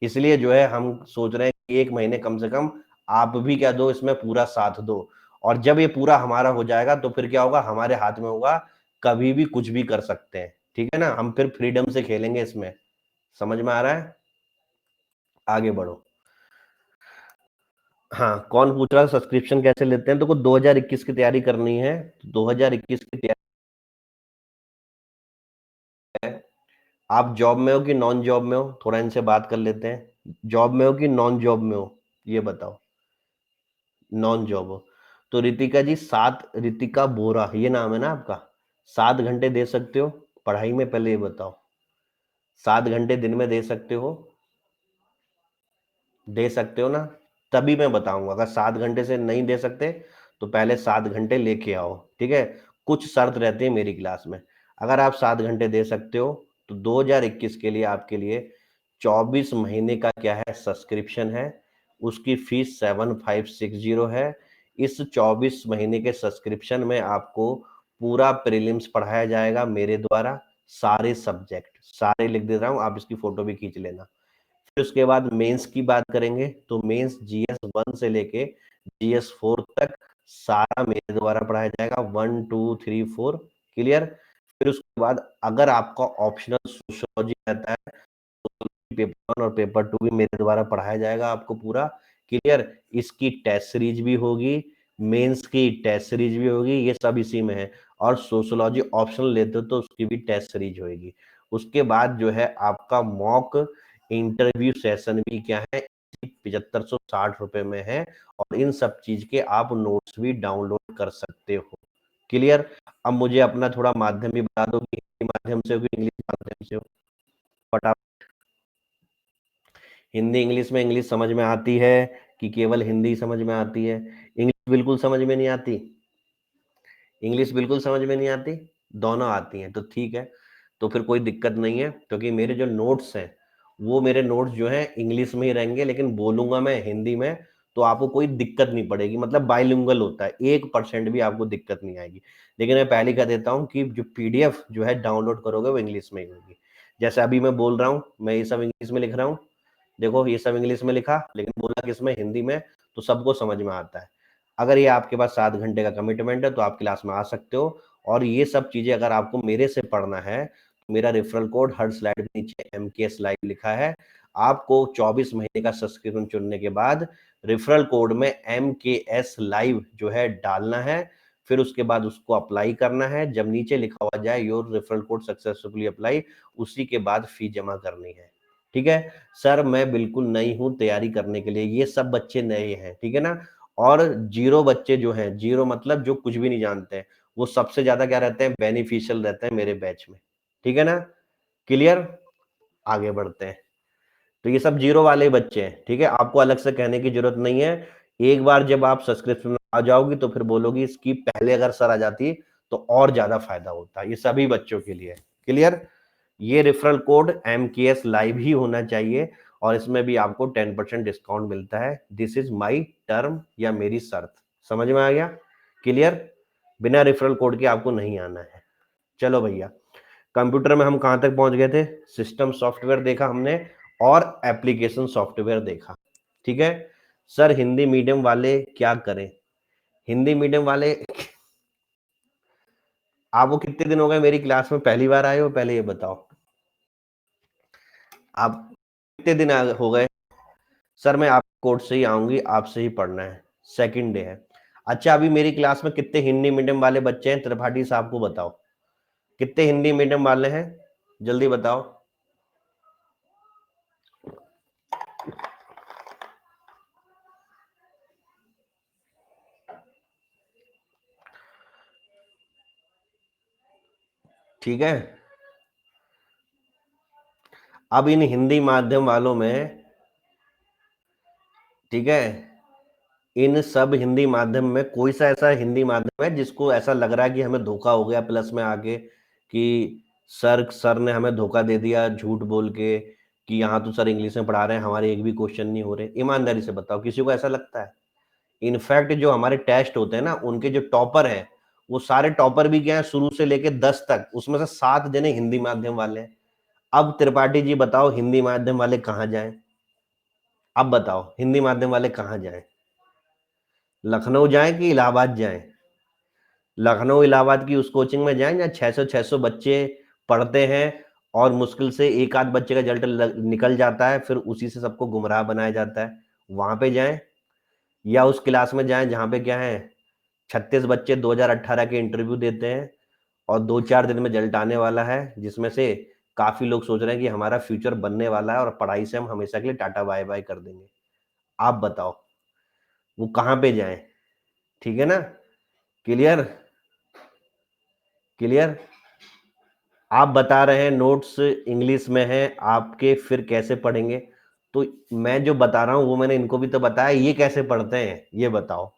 इसलिए जो है हम सोच रहे हैं कि 1 महीने कम से कम आप भी क्या दो, इसमें पूरा साथ दो। और जब ये पूरा हमारा हो जाएगा तो फिर क्या होगा, हमारे हाथ में होगा, कभी भी कुछ भी कर सकते हैं। ठीक है ना? हम फिर फ्रीडम से खेलेंगे इसमें। समझ में आ रहा है? आगे बढ़ो। हाँ, कौन पूछ रहा है सब्सक्रिप्शन कैसे लेते हैं? तो को 2021 की तैयारी करनी है, 2021 की तैयारी है। आप जॉब में हो कि नॉन जॉब में हो, थोड़ा इनसे बात कर लेते हैं। जॉब में हो कि नॉन जॉब में हो, ये बताओ। नॉन जॉब हो तो रितिका जी, 7, रितिका बोरा ये नाम है ना आपका, 7 घंटे दे सकते हो? पढ़ाई में? पहले ये बताओ, 7 घंटे दिन में दे सकते हो? दे सकते हो ना? तभी मैं बताऊंगा। अगर 7 घंटे से नहीं दे सकते तो पहले 7 घंटे लेके आओ, ठीक है? कुछ शर्त रहती है मेरी क्लास में। अगर आप 7 घंटे दे सकते हो तो 2021 के लिए आपके लिए 24 महीने का क्या है, सब्सक्रिप्शन है। उसकी फीस 7560 है। इस 24 महीने के सब्सक्रिप्शन में आपको पूरा प्रीलिम्स पढ़ाया जाएगा मेरे द्वारा, सारे सब्जेक्ट, सारे लिख दे रहा हूँ, आप इसकी फोटो भी खींच लेना। फिर उसके बाद मेंस की बात करेंगे तो मेंस GS 1 से लेके GS 4 तक सारा मेरे द्वारा पढ़ाया जाएगा, 1 2 3 4, क्लियर? फिर उसके बाद अगर आपका ऑप्शनल सोशियोलॉजी रहता है तो पेपर 1 और पेपर 2 भी मेरे द्वारा पढ़ाया जाएगा आपको पूरा, क्लियर? इसकी टेस्ट सीरीज भी होगी, मेंस की टेस्ट सीरीज भी होगी, ये सब इसी में है। और सोशियोलॉजी ऑप्शनल लेते हो तो उसकी भी टेस्ट सीरीज होगी। उसके बाद जो है आपका मॉक इंटरव्यू सेशन भी क्या है, 7560 रुपए में है। और इन सब चीज के आप नोट्स भी डाउनलोड कर सकते हो, क्लियर? अब मुझे अपना थोड़ा माध्यम भी बता दो कि हिंदी माध्यम से हो कि इंग्लिश माध्यम से हो, फटाफट। हिंदी इंग्लिश में इंग्लिश समझ में आती है कि केवल हिंदी समझ में आती है? इंग्लिश बिल्कुल समझ में नहीं आती? इंग्लिश बिल्कुल समझ में नहीं आती? दोनों आती हैं तो ठीक है, तो फिर कोई दिक्कत नहीं है, क्योंकि मेरे जो नोट्स हैं वो मेरे नोट्स जो हैं इंग्लिश में ही रहेंगे, लेकिन बोलूंगा मैं हिंदी में, तो आपको कोई दिक्कत नहीं पड़ेगी। मतलब बाइलिंगुअल होता है, 1% भी आपको दिक्कत नहीं आएगी। लेकिन मैं पहले कह देता हूँ कि जो PDF जो है डाउनलोड करोगे वो इंग्लिश में ही होगी। जैसे अभी मैं बोल रहा हूँ, मैं ये सब इंग्लिश में लिख रहा हूँ, देखो ये सब इंग्लिश में लिखा, लेकिन बोला किसमें, हिंदी में, तो सबको समझ में आता है। अगर ये आपके पास 7 घंटे का कमिटमेंट है तो आप क्लास में आ सकते हो। और ये सब चीजें अगर आपको मेरे से पढ़ना है तो मेरा रेफरल कोड हर स्लाइड के नीचे MKS लाइव लिखा है। आपको 24 महीने का सब्सक्रिप्शन चुनने के बाद रेफरल कोड में MKS लाइव जो है डालना है। फिर उसके बाद उसको अप्लाई करना है। जब नीचे लिखा हुआ जाए your referral code successfully apply, उसी के बाद फी जमा करनी है, ठीक है? सर मैं बिल्कुल नई हूं तैयारी करने के लिए, ये सब बच्चे नए हैं, ठीक है ना? और जीरो बच्चे जो हैं, जीरो मतलब जो कुछ भी नहीं जानते हैं, वो सबसे ज्यादा क्या रहते हैं, बेनिफिशियल रहते हैं मेरे बैच में, ठीक है ना? क्लियर? आगे बढ़ते हैं। तो ये सब जीरो वाले बच्चे हैं, ठीक है? आपको अलग से कहने की जरूरत नहीं है। एक बार जब आप सब्सक्रिप्शन में आ जाओगी तो फिर बोलोगी इसकी पहले अगर सर आ जाती तो और ज्यादा फायदा होता। ये सभी बच्चों के लिए, क्लियर? ये रेफरल कोड MKS लाइव ही होना चाहिए और इसमें भी आपको 10% डिस्काउंट मिलता है। दिस इज माई टर्म या मेरी शर्त, समझ में आ गया? क्लियर? बिना रेफरल कोड के आपको नहीं आना है। चलो भैया, कंप्यूटर में हम कहां तक पहुंच गए थे? सिस्टम सॉफ्टवेयर देखा हमने और एप्लीकेशन सॉफ्टवेयर देखा, ठीक है? सर हिंदी मीडियम वाले क्या करें? हिंदी मीडियम वाले, आपको कितने दिन हो गए मेरी क्लास में, पहली बार आए हो? पहले ये बताओ, आप कितने दिन हो गए? सर मैं आप कोर्ट से ही आऊंगी, आपसे ही पढ़ना है, सेकंड डे है। अच्छा अभी मेरी क्लास में कितने हिंदी मीडियम वाले बच्चे हैं, त्रिपाठी साहब को बताओ, कितने हिंदी मीडियम वाले हैं, जल्दी बताओ। ठीक है, अब इन हिंदी माध्यम वालों में, ठीक है, इन सब हिंदी माध्यम में कोई सा ऐसा हिंदी माध्यम है जिसको ऐसा लग रहा है कि हमें धोखा हो गया प्लस में आके, कि सर ने हमें धोखा दे दिया झूठ बोल के कि यहाँ तो सर इंग्लिश में पढ़ा रहे हैं, हमारे एक भी क्वेश्चन नहीं हो रहे? ईमानदारी से बताओ, किसी को ऐसा लगता है? इनफैक्ट जो हमारे टेस्ट होते हैं ना, उनके जो टॉपर हैं, वो सारे टॉपर भी क्या है, शुरू से लेके 10 तक, उसमें से 7 जने हिंदी माध्यम वाले हैं। अब त्रिपाठी जी बताओ हिंदी माध्यम वाले कहाँ जाएं? अब बताओ हिंदी माध्यम वाले कहाँ जाएं? लखनऊ जाएं कि इलाहाबाद जाएं? लखनऊ इलाहाबाद की उस कोचिंग में जाएं जहाँ 600 बच्चे पढ़ते हैं और मुश्किल से एक आध बच्चे का रिजल्ट निकल जाता है, फिर उसी से सबको गुमराह बनाया जाता है, वहां पे जाएं? या उस क्लास में जाएं जहां पे क्या है, 36 बच्चे 2018 के इंटरव्यू देते हैं और 2-4 दिन में रिजल्ट आने वाला है, जिसमें से काफी लोग सोच रहे हैं कि हमारा फ्यूचर बनने वाला है और पढ़ाई से हम हमेशा के लिए टाटा बाय बाय कर देंगे? आप बताओ वो कहाँ पे जाएं? ठीक है ना? क्लियर? क्लियर? आप बता रहे हैं नोट्स इंग्लिश में हैं आपके, फिर कैसे पढ़ेंगे? तो मैं जो बता रहा हूँ वो मैंने इनको भी तो बताया, ये कैसे पढ़ते हैं ये बताओ।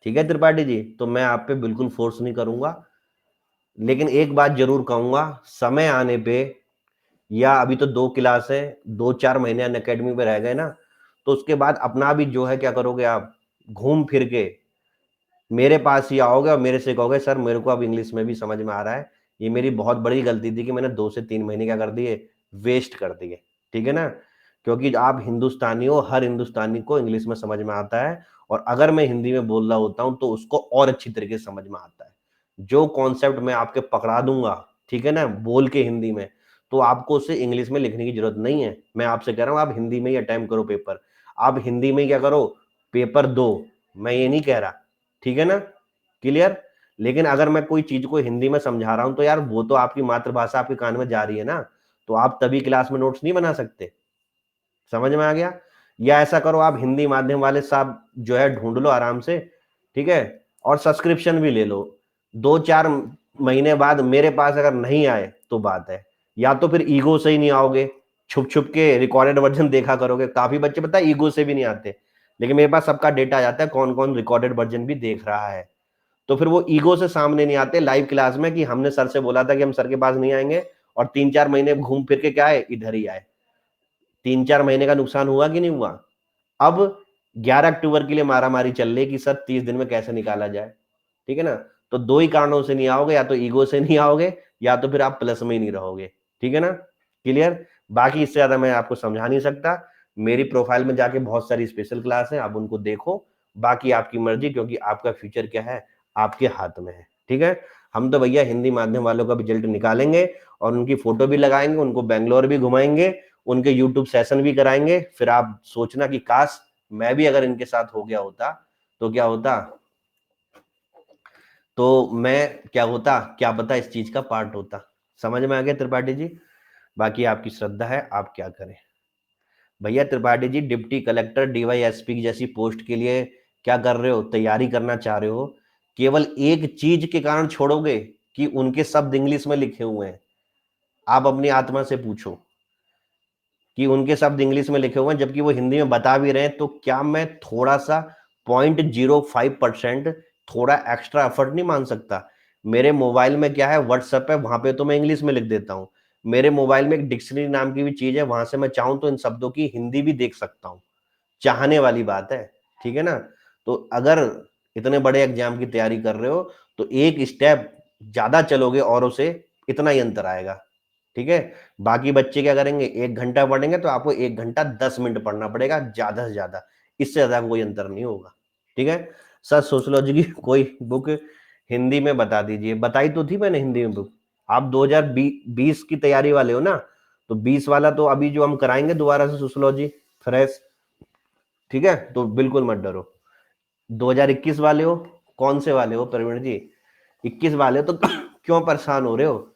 ठीक है त्रिपाठी जी, तो मैं आप पे बिल्कुल फोर्स नहीं करूंगा, लेकिन एक बात जरूर कहूंगा, समय आने पे, या अभी तो 2 क्लास है, 2-4 महीने अन अकेडमी में रह गए ना, तो उसके बाद अपना भी जो है क्या करोगे आप, घूम फिर के मेरे पास ही आओगे और मेरे से कहोगे सर मेरे को अब इंग्लिश में भी समझ में आ रहा है, ये मेरी बहुत बड़ी गलती थी कि मैंने 2 से 3 महीने क्या कर दिए, वेस्ट कर दिए। ठीक है ना? क्योंकि आप हिंदुस्तानी हो, हर हिंदुस्तानी को इंग्लिश में समझ में आता है, और अगर मैं हिंदी में बोल रहा होता हूं तो उसको और अच्छी तरीके से समझ में आता है। जो कॉन्सेप्ट मैं आपके पकड़ा दूंगा, ठीक है ना, बोल के हिंदी में, तो आपको उसे इंग्लिश में लिखने की जरूरत नहीं है। मैं आपसे कह रहा हूं आप हिंदी में ही अटेम्प्ट करो पेपर, आप हिंदी में ही क्या करो, पेपर दो, मैं ये नहीं कह रहा। ठीक है ना? क्लियर? लेकिन अगर मैं कोई चीज को हिंदी में समझा रहा हूं तो यार वो तो आपकी मातृभाषा आपके कान में जा रही है ना, तो आप तभी क्लास में नोट्स नहीं बना सकते। समझ में आ गया? या ऐसा करो आप हिंदी माध्यम वाले साहब जो है ढूंढ लो आराम से, ठीक है, और सब्सक्रिप्शन भी ले लो। 2-4 महीने बाद मेरे पास अगर नहीं आए तो बात है, या तो फिर ईगो से ही नहीं आओगे, छुप छुप के रिकॉर्डेड वर्जन देखा करोगे। काफी बच्चे पता है ईगो से भी नहीं आते, लेकिन मेरे पास सबका डेटा आ जाता है कौन कौन रिकॉर्डेड वर्जन भी देख रहा है। तो फिर वो ईगो से सामने नहीं आते लाइव क्लास में कि हमने सर से बोला था कि हम सर के पास नहीं आएंगे, और 3-4 महीने घूम फिर के क्या आए, इधर ही आए। 3-4 महीने का नुकसान हुआ कि नहीं हुआ? अब 11 अक्टूबर के लिए मारामारी चल रही है कि सर 30 दिन में कैसे निकाला जाए। ठीक है ना? तो 2 ही कारणों से नहीं आओगे, या तो ईगो से नहीं आओगे, या तो फिर आप प्लस में ही नहीं रहोगे। ठीक है ना? क्लियर? बाकी इससे ज्यादा मैं आपको समझा नहीं सकता। मेरी प्रोफाइल में जाके बहुत सारी स्पेशल क्लास है, आप उनको देखो। बाकी आपकी मर्जी, क्योंकि आपका फ्यूचर क्या है, आपके हाथ में है। ठीक है? हम तो भैया हिंदी माध्यम वालों का रिजल्ट निकालेंगे, और उनकी फोटो भी लगाएंगे, उनको बेंगलोर भी घुमाएंगे, उनके यूट्यूब सेशन भी कराएंगे। फिर आप सोचना कि काश मैं भी अगर इनके साथ हो गया होता तो क्या होता, तो मैं क्या होता, क्या पता इस चीज का पार्ट होता। समझ में आ गया त्रिपाठी जी? बाकी आपकी श्रद्धा है, आप क्या करें। भैया Tripathi ji, deputy collector DYSP की जैसी पोस्ट के लिए क्या कर रहे हो, तैयारी करना चाह रहे हो, केवल एक चीज के कारण छोड़ोगे कि उनके शब्द इंग्लिश में लिखे हुए हैं। आप अपनी आत्मा से पूछो कि उनके शब्द इंग्लिश में लिखे हुए हैं जबकि वो हिंदी में बता भी रहे हैं, तो क्या मैं थोड़ा सा 0.05% थोड़ा एक्स्ट्रा एफर्ट नहीं मान सकता? मेरे मोबाइल में क्या है, व्हाट्सएप है, वहां पे तो मैं इंग्लिश में लिख देता हूं। मेरे मोबाइल में एक डिक्शनरी नाम की भी चीज है, वहां से मैं चाहूं तो इन शब्दों की हिंदी भी देख सकता हूं। चाहने वाली बात है। ठीक है ना? तो अगर इतने बड़े एग्जाम की तैयारी कर रहे हो तो एक स्टेप ज्यादा चलोगे औरों से, इतना ही अंतर आएगा। ठीक है? बाकी बच्चे क्या करेंगे, 1 घंटा पढ़ेंगे तो आपको 1 घंटा 10 मिनट पढ़ना पड़ेगा ज्यादा से ज्यादा, इससे ज्यादा कोई अंतर नहीं होगा। ठीक है? सर सोशियोलॉजी की कोई बुक हिंदी में बता दीजिए। बताई तो थी मैंने हिंदी में बुक। आप 2020 की तैयारी वाले हो ना, तो 20 वाला तो अभी जो हम कराएंगे दोबारा से सोशियोलॉजी फ्रेश। ठीक है? तो बिल्कुल मत डरो। 2021 वाले हो, कौन से वाले हो प्रवीण जी? 21 वाले हो तो क्यों परेशान हो रहे हो?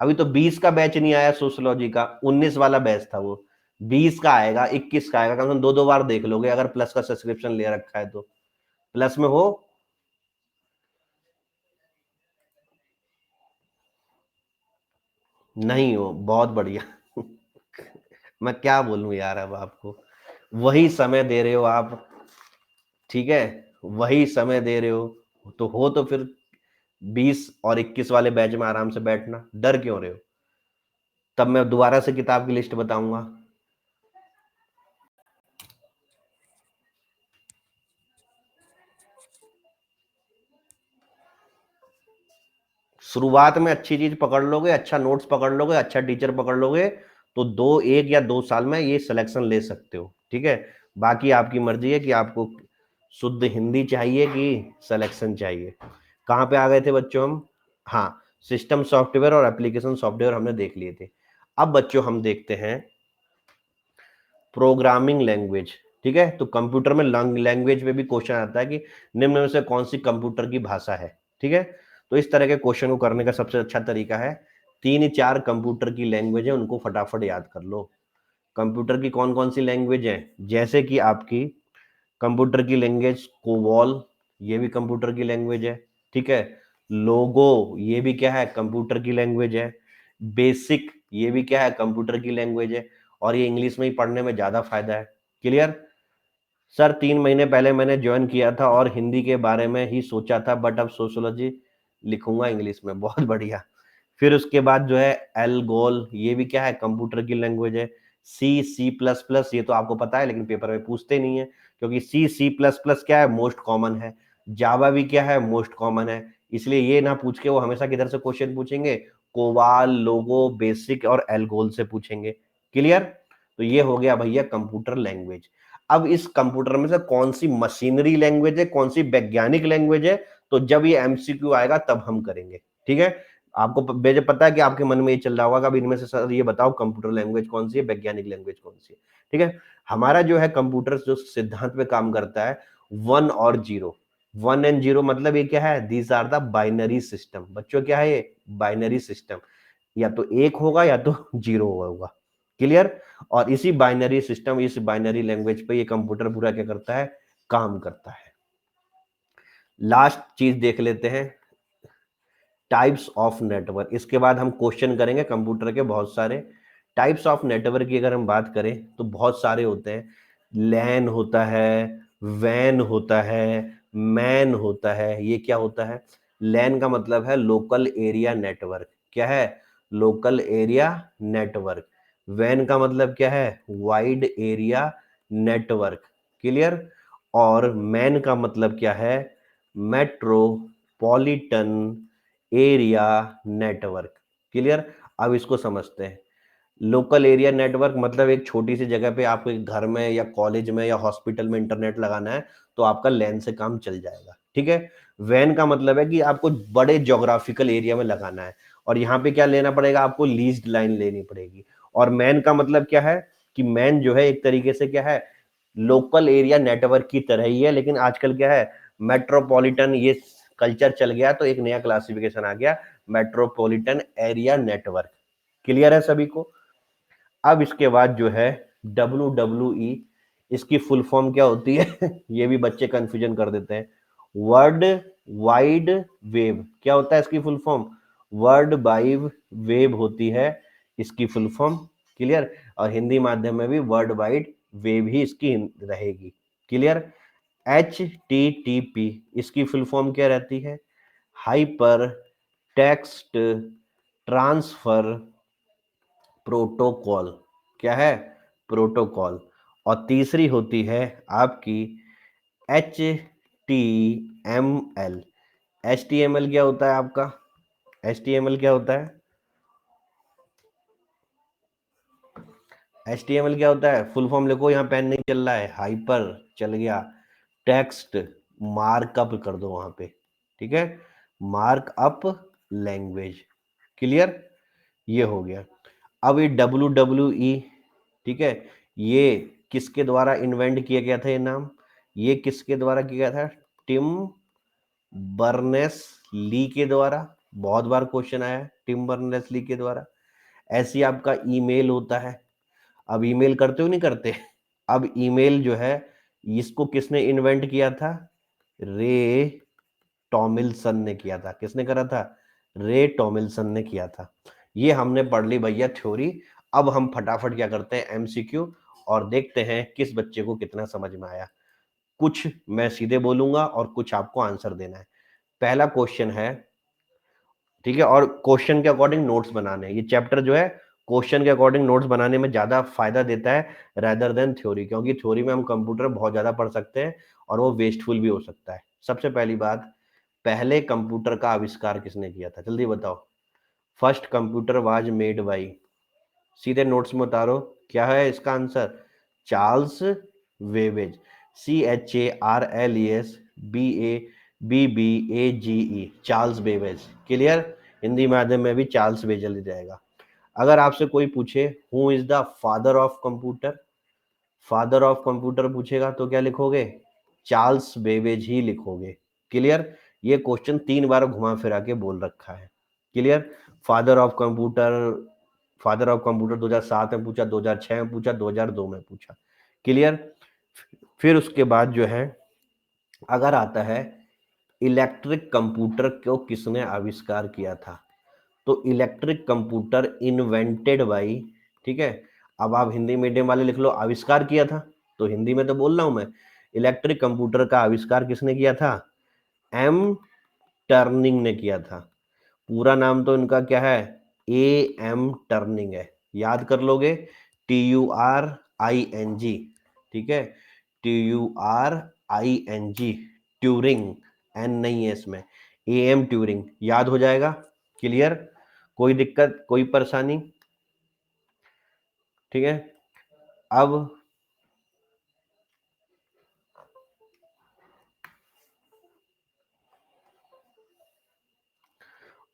अभी तो 20 का बैच नहीं आया सोशियोलॉजी का, 19 वाला बैच था वो। 20 का आएगा, 21 का आएगा, कम से कम 2-2 बार देख लोगे अगर प्लस का सब्सक्रिप्शन ले रखा है तो। प्लस में हो? नहीं हो? बहुत बढ़िया। मैं क्या बोलूं यार अब आपको, वही समय दे रहे हो आप। ठीक है? वही समय दे रहे हो तो फिर 20 और 21 वाले बैच में आराम से बैठना, डर क्यों रहे हो? तब मैं दोबारा से किताब की लिस्ट बताऊंगा। शुरुआत में अच्छी चीज पकड़ लोगे, अच्छा नोट्स पकड़ लोगे, अच्छा टीचर पकड़ लोगे, तो 1 या 2 साल में ये सिलेक्शन ले सकते हो। ठीक है? बाकी आपकी मर्जी है कि आपको शुद्ध हिंदी चाहिए कि सिलेक्शन चाहिए। कहाँ पे आ गए थे बच्चों हम? हाँ, सिस्टम सॉफ्टवेयर और एप्लीकेशन सॉफ्टवेयर हमने देख लिए थे। अब बच्चों हम देखते हैं प्रोग्रामिंग लैंग्वेज। ठीक है? तो कंप्यूटर में लैंग्वेज में भी क्वेश्चन आता है कि निम्न में से कौन सी कंप्यूटर की भाषा है। ठीक है? तो इस तरह के क्वेश्चन को करने का सबसे अच्छा तरीका है, 3-4 कंप्यूटर की लैंग्वेज है उनको फटाफट याद कर लो। कंप्यूटर की कौन कौन सी लैंग्वेज है, जैसे कि आपकी कंप्यूटर की लैंग्वेज कोबॉल, ये भी कंप्यूटर की लैंग्वेज है। ठीक है? लोगो ये भी क्या है, कंप्यूटर की लैंग्वेज है। बेसिक ये भी क्या है, कंप्यूटर की लैंग्वेज है। और ये इंग्लिश में ही पढ़ने में ज्यादा फायदा है। क्लियर? सर 3 महीने पहले मैंने ज्वाइन किया था और हिंदी के बारे में ही सोचा था, बट अब सोशियोलॉजी लिखूंगा इंग्लिश में। बहुत बढ़िया। फिर उसके बाद जो है एल्गोल, ये भी क्या है, कंप्यूटर की लैंग्वेज है। C++, ये तो आपको पता है लेकिन पेपर में पूछते नहीं है, क्योंकि C++ क्या है, मोस्ट कॉमन है। जावा भी क्या है, मोस्ट कॉमन है। इसलिए ये ना पूछ के वो हमेशा किधर से क्वेश्चन पूछेंगे, कोवाल, लोगो, बेसिक और एल्गोल से पूछेंगे। क्लियर? तो ये हो गया भैया कंप्यूटर लैंग्वेज। अब इस कंप्यूटर में से कौन सी मशीनरी लैंग्वेज है, कौन सी वैज्ञानिक लैंग्वेज है, तो जब ये एमसीक्यू आएगा तब हम करेंगे। ठीक है? आपको मुझे पता है कि आपके मन में ये चल रहा होगा कि इनमें से सर ये बताओ कंप्यूटर लैंग्वेज कौन सी है, वैज्ञानिक लैंग्वेज कौन सी है। ठीक है? हमारा जो है कंप्यूटर जो सिद्धांत पे काम करता है, 1 और 0। 1 एंड 0 मतलब ये क्या है, these are the binary system. बच्चों क्या है ये, बाइनरी सिस्टम। या तो 1 होगा या तो 0 होगा। क्लियर? और इसी बाइनरी सिस्टम, इस बाइनरी लैंग्वेज पे ये कंप्यूटर पूरा क्या करता है, काम करता है। लास्ट चीज देख लेते हैं, टाइप्स ऑफ नेटवर्क। इसके बाद हम क्वेश्चन करेंगे कंप्यूटर के बहुत सारे। टाइप्स ऑफ नेटवर्क की अगर हम बात करें तो बहुत सारे होते हैं। लैन होता है, वैन होता है, मैन होता है। ये क्या होता है, लैन का मतलब है लोकल एरिया नेटवर्क। क्या है, लोकल एरिया नेटवर्क। वैन का मतलब क्या है, वाइड एरिया नेटवर्क। क्लियर? और मैन का मतलब क्या है, मेट्रोपॉलिटन एरिया नेटवर्क। क्लियर? अब इसको समझते हैं। लोकल एरिया नेटवर्क मतलब एक छोटी सी जगह पे आपको एक घर में या कॉलेज में या हॉस्पिटल में इंटरनेट लगाना है तो आपका लैन से काम चल जाएगा। ठीक है? वैन का मतलब है कि आपको बड़े ज्योग्राफिकल एरिया में लगाना है, और यहाँ पे क्या लेना पड़ेगा, आपको लीज्ड लाइन लेनी पड़ेगी। और मैन का मतलब क्या है, कि मैन जो है एक तरीके से क्या है, लोकल एरिया नेटवर्क की तरह ही है, लेकिन आजकल क्या है, मेट्रोपॉलिटन ये कल्चर चल गया तो एक नया क्लासिफिकेशन आ गया, मेट्रोपॉलिटन एरिया नेटवर्क। क्लियर है सभी को? अब इसके बाद जो है WWE, इसकी फुल फॉर्म क्या होती है ये भी बच्चे कंफ्यूजन कर देते हैं। वर्ल्ड वाइड वेब, क्या होता है इसकी full form, world wide web होती है इसकी फुल फॉर्म। क्लियर? और हिंदी माध्यम में भी वर्ल्ड वाइड वेब ही इसकी रहेगी। क्लियर? HTTP, इसकी फुल फॉर्म क्या रहती है, हाइपर टेक्स्ट ट्रांसफर प्रोटोकॉल। क्या है, प्रोटोकॉल। और तीसरी होती है आपकी HTML। HTML क्या होता है आपका, HTML क्या होता है, HTML क्या होता है, फुल फॉर्म लिखो, यहाँ पेन नहीं चल रहा है, हाइपर चल गया, टेक्स्ट मार्कअप कर दो वहां पे। ठीक है? Markup language. क्लियर? ये हो गया। अब ये WWE, ठीक है, ये किसके द्वारा इन्वेंट किया गया था, ये नाम ये किसके द्वारा किया गया था, टिम बर्नेस ली के द्वारा। बहुत बार क्वेश्चन आया है, टिम बर्नेस ली के द्वारा। ऐसी आपका ईमेल होता है। अब ईमेल करते हो नहीं करते, अब ईमेल जो है इसको किसने इन्वेंट किया था, रे टॉमिल्सन ने किया था। किसने करा था, रे टॉमिल्सन ने किया था। ये हमने पढ़ ली भैया थ्योरी। अब हम फटाफट क्या करते हैं, एमसीक्यू, और देखते हैं किस बच्चे को कितना समझ में आया। कुछ मैं सीधे बोलूंगा और कुछ आपको आंसर देना है। पहला क्वेश्चन है, ठीक है, और क्वेश्चन के अकॉर्डिंग नोट्स बनाने हैं। ये चैप्टर जो है क्वेश्चन के अकॉर्डिंग नोट्स बनाने में ज्यादा फायदा देता है रेदर देन थ्योरी, क्योंकि थ्योरी में हम कंप्यूटर बहुत ज्यादा पढ़ सकते हैं और वो वेस्टफुल भी हो सकता है। सबसे पहली बात, पहले कंप्यूटर का आविष्कार किसने किया था, जल्दी बताओ। First computer was made by, सीधे नोट्स में उतारो, क्या है इसका answer, Charles Babbage. CHARLES BABBAGE, Charles Babbage. Clear? Hindi माध्यम में भी चार्ल्स बेजल ही जाएगा। अगर आपसे कोई पूछे who is the father of computer, father of computer पूछेगा तो क्या लिखोगे, चार्ल्स बेबेज ही लिखोगे। क्लियर? ये क्वेश्चन 3 बार घुमा फिरा के बोल रखा है। Clear? Father of computer, father of computer 2007 में पूछा, 2006 में पूछा, 2002 में पूछा। क्लियर? फिर उसके बाद जो है अगर आता है इलेक्ट्रिक कंप्यूटर को किसने आविष्कार किया था? तो इलेक्ट्रिक कंप्यूटर इन्वेंटेड बाई, ठीक है, अब आप हिंदी मीडियम वाले लिख लो आविष्कार किया था, तो हिंदी में तो बोल रहा हूं मैं, इलेक्ट्रिक कंप्यूटर का आविष्कार किसने किया था? एम टर्निंग ने किया था। पूरा नाम तो इनका क्या है? ए एम टर्निंग है, याद कर लोगे, TURING, ठीक है, TURING, ट्यूरिंग, एन नहीं है इसमें, AM ट्यूरिंग, याद हो जाएगा। क्लियर? कोई दिक्कत, कोई परेशानी? ठीक है। अब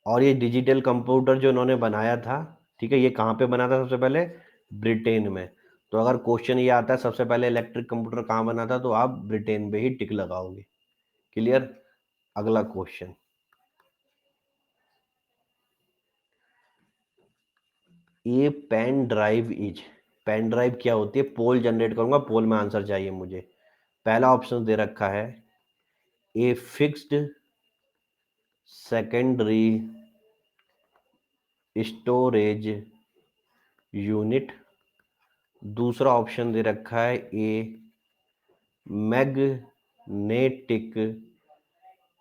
और ये डिजिटल कंप्यूटर जो इन्होंने बनाया था, ठीक है, ये कहाँ पे बना था सबसे पहले? ब्रिटेन में। तो अगर क्वेश्चन ये आता है सबसे पहले इलेक्ट्रिक कंप्यूटर कहाँ बना था, तो आप ब्रिटेन पे ही टिक लगाओगे। क्लियर? अगला क्वेश्चन, ये pen drive is, pen drive क्या होती है? पोल जनरेट करूंगा, पोल में आंसर चाहिए मुझे। पहला ऑप्शन दे रखा है a fixed secondary storage unit, दूसरा ऑप्शन दे रखा है a magnetic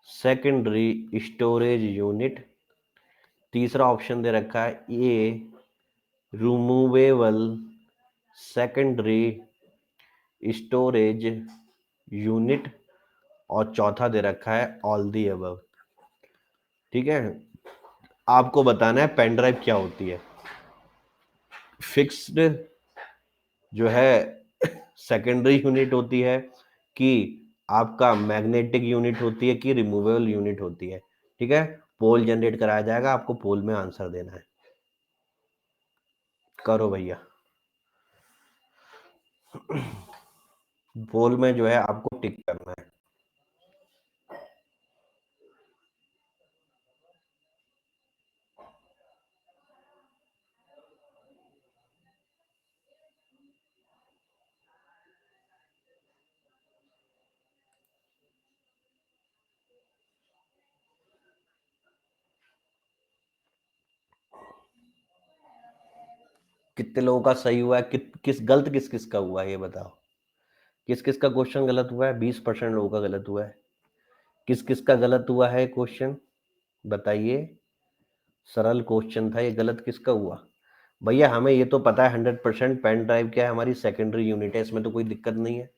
secondary storage unit, तीसरा ऑप्शन दे रखा है ए रिमूवेबल सेकेंडरी स्टोरेज यूनिट, और चौथा दे रखा है ऑल दी अबव। ठीक है, आपको बताना है पेन ड्राइव क्या होती है। फिक्स्ड जो है सेकेंडरी यूनिट होती है, कि आपका मैग्नेटिक यूनिट होती है, कि रिमूवेबल यूनिट होती है। ठीक है, पोल जनरेट कराया जाएगा, आपको पोल में आंसर देना है। करो भैया, पोल में जो है आपको टिक करना है। कितने लोगों का सही हुआ है, किस गलत किस किस का हुआ है ये बताओ। किस किस का क्वेश्चन गलत हुआ है? 20% लोगों का गलत हुआ है। किस किस का गलत हुआ है क्वेश्चन, बताइए। सरल क्वेश्चन था ये, गलत किसका हुआ? भैया हमें ये तो पता है 100% पेन ड्राइव क्या है, हमारी सेकेंडरी यूनिट है, इसमें तो कोई दिक्कत नहीं है।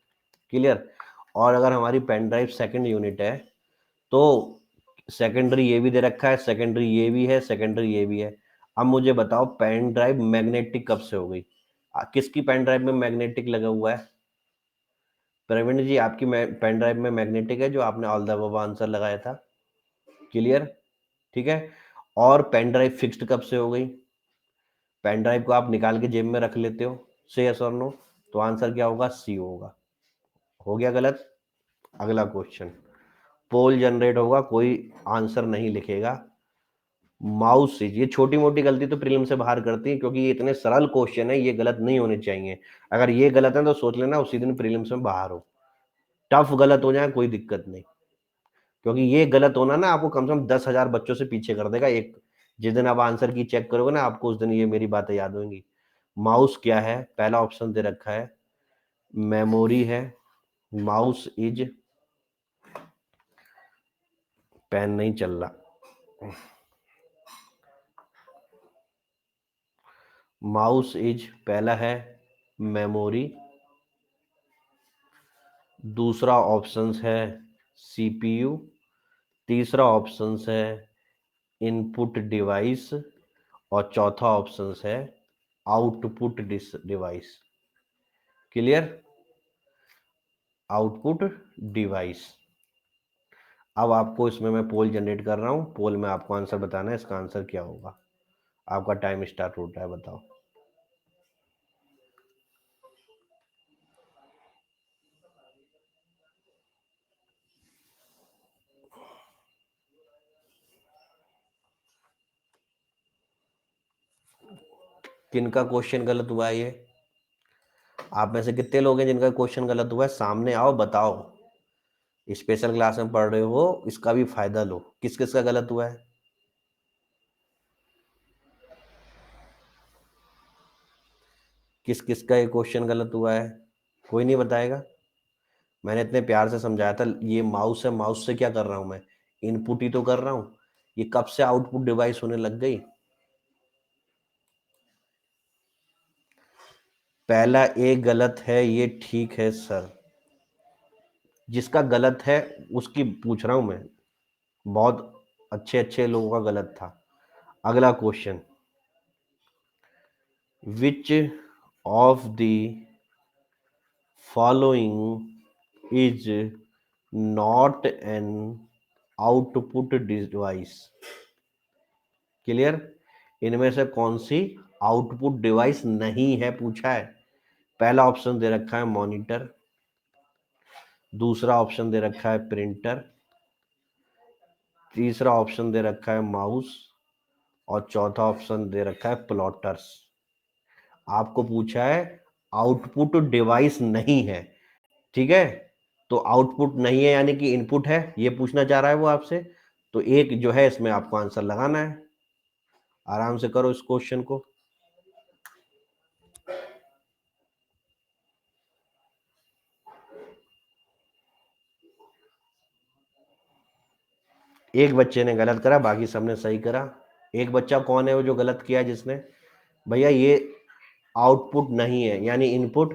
क्लियर? और अगर हमारी पेन ड्राइव सेकेंड यूनिट है, तो सेकेंडरी ये भी दे रखा है, सेकेंडरी ये भी है, सेकेंडरी ये भी है। अब मुझे बताओ पेन ड्राइव मैग्नेटिक कब से हो गई? किसकी पेन ड्राइव में मैग्नेटिक लगा हुआ है? प्रवीण जी, आपकी पेन ड्राइव में मैग्नेटिक है, जो आपने ऑल द अबव आंसर लगाया था। क्लियर? ठीक है। और पेन ड्राइव फिक्स्ड कब से हो गई? पेन ड्राइव को आप निकाल के जेब में रख लेते हो, से यस और नो, तो आंसर क्या होगा? सी होगा। हो गया गलत? अगला क्वेश्चन, पोल जनरेट होगा, कोई आंसर नहीं लिखेगा। माउस से, ये छोटी मोटी गलती तो प्रीलिम से बाहर करती है, क्योंकि ये इतने सरल क्वेश्चन है, ये गलत नहीं होने चाहिए। अगर ये गलत है तो सोच लेना उसी दिन प्रीलिम्स में बाहर हो। टफ गलत हो जाए कोई दिक्कत नहीं, क्योंकि ये गलत होना ना आपको कम से कम 10,000 बच्चों से पीछे कर देगा। एक जिस दिन आप आंसर की चेक करोगे ना, आपको उस दिन ये मेरी बातें याद होंगी। माउस क्या है? पहला ऑप्शन दे रखा है मेमोरी है, माउस इज, पेन नहीं चल रहा, माउस इज पहला है मेमोरी, दूसरा ऑप्शन है CPU, तीसरा ऑप्शन है इनपुट डिवाइस, और चौथा ऑप्शन है output device. Clear? Output device. अब आपको इसमें मैं पोल जनरेट कर रहा हूं, पोल में आपको आंसर बताना है, इसका आंसर क्या होगा। आपका टाइम स्टार्ट होता है, बताओ। किनका क्वेश्चन गलत हुआ है ये? आप में से कितने लोग हैं जिनका क्वेश्चन गलत हुआ है? सामने आओ, बताओ। स्पेशल क्लास में पढ़ रहे हो, इसका भी फायदा लो। किस किस का गलत हुआ है? किस किस का ये क्वेश्चन गलत हुआ है? कोई नहीं बताएगा? मैंने इतने प्यार से समझाया था। ये माउस है, माउस से क्या कर रहा हूं मैं? इनपुट ही तो कर रहा हूं। ये कब से आउटपुट डिवाइस होने लग गई? पहला एक गलत है, ये ठीक है सर। जिसका गलत है उसकी पूछ रहा हूं मैं। बहुत अच्छे अच्छे लोगों का गलत था। अगला question, which of the following is not an output device? Clear? इनमें से कौन सी आउटपुट डिवाइस नहीं है, पूछा है। पहला ऑप्शन दे रखा है मॉनिटर, दूसरा ऑप्शन दे रखा है प्रिंटर, तीसरा ऑप्शन दे रखा है माउस, और चौथा ऑप्शन दे रखा है प्लॉटर्स। आपको पूछा है आउटपुट डिवाइस नहीं है, ठीक है? तो आउटपुट नहीं है यानी कि इनपुट है, ये पूछना चाह रहा है वो आपसे। तो एक जो है इसमें आपको आंसर लगाना है। आराम से करो इस क्वेश्चन को। एक बच्चे ने गलत करा, बाकी सबने सही करा। एक बच्चा कौन है वो जो गलत किया जिसने? भैया ये आउटपुट नहीं है यानी इनपुट।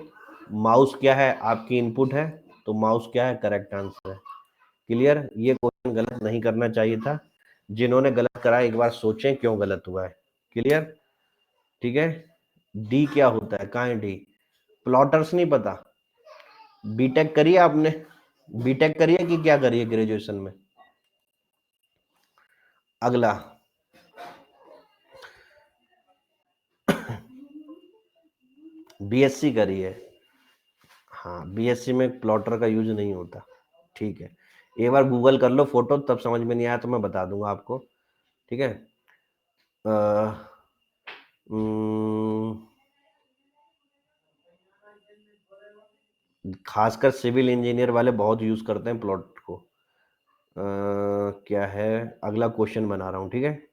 माउस क्या है? आपकी इनपुट है। तो माउस क्या है? करेक्ट आंसर है। क्लियर? ये क्वेश्चन गलत नहीं करना चाहिए था। जिन्होंने गलत करा एक बार सोचें क्यों गलत हुआ है। क्लियर? ठीक है। डी क्या होता है? कहाँ है डी? प्लॉटर्स नहीं पता? बीटेक करिए आपने? बीटेक करिए कि क्या करिए ग्रेजुएशन में? अगला, बीएससी करिए। हाँ, बीएससी में प्लॉटर का यूज नहीं होता। ठीक है, एक बार गूगल कर लो फोटो, तब समझ में नहीं आया तो मैं बता दूंगा आपको। ठीक है। अ, उम्म, खासकर सिविल इंजीनियर वाले बहुत यूज करते हैं प्लॉट को। क्या है? अगला क्वेश्चन बना रहा हूँ, ठीक है।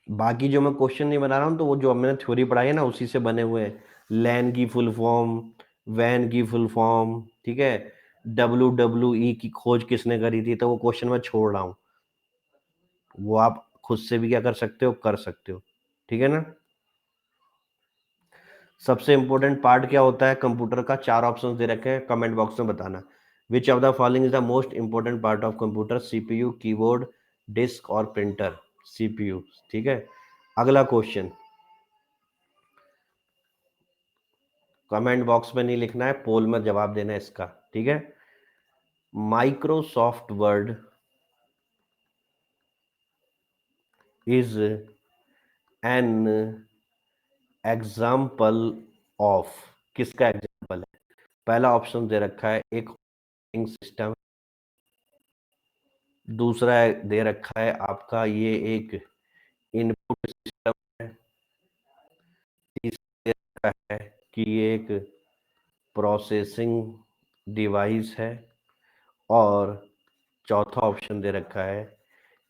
बाकी जो मैं क्वेश्चन नहीं बना रहा हूँ तो वो जो मैंने थ्योरी पढ़ाई है ना उसी से बने हुए हैं। लैन की फुल फॉर्म, वैन की फुल फॉर्म, ठीक है। WWE की खोज किसने करी थी, तो वो क्वेश्चन मैं छोड़ रहा हूँ। वो आप खुद से भी क्या कर सकते हो, कर सकते हो। ठीक है ना? सबसे इंपॉर्टेंट पार्ट क्या होता है कंप्यूटर का? चार ऑप्शन दे रखे हैं, कमेंट बॉक्स में बताना। Which of the following is the most important part of computer? CPU, keyboard, disk और प्रिंटर। सीपीयू, ठीक है। अगला क्वेश्चन, कमेंट बॉक्स में नहीं लिखना है, पोल में जवाब देना है इसका, ठीक है। Microsoft word is an example of? किसका एग्जाम्पल है? पहला ऑप्शन दे रखा है एक ऑपरेटिंग सिस्टम, दूसरा दे रखा है आपका ये एक इनपुट सिस्टम है, कि ये एक प्रोसेसिंग डिवाइस है, और चौथा ऑप्शन दे रखा है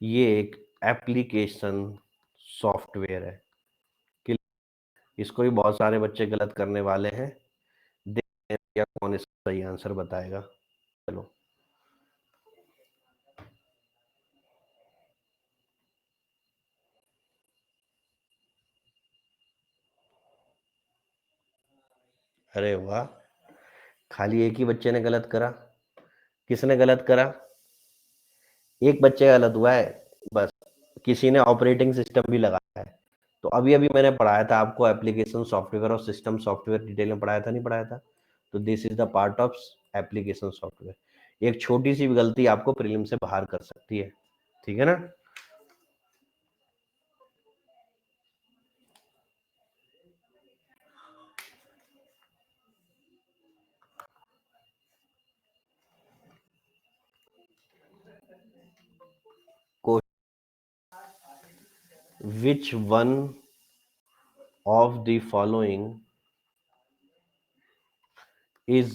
ये एक एप्लीकेशन सॉफ्टवेयर है। कि इसको भी बहुत सारे बच्चे गलत करने वाले हैं। देखते हैं क्या कौन इसका सही आंसर बताएगा। चलो, अरे वाह, खाली एक ही बच्चे ने गलत करा। किसने गलत करा? एक बच्चे का गलत हुआ है बस। किसी ने ऑपरेटिंग सिस्टम भी लगाया है। तो अभी अभी मैंने पढ़ाया था आपको एप्लीकेशन सॉफ्टवेयर और सिस्टम सॉफ्टवेयर, डिटेल में पढ़ाया था नहीं पढ़ाया था? तो this is the part of application software. एक छोटी सी भी गलती आपको प्रीलिम से बाहर कर सकती है, ठीक है ना? Which one of the following is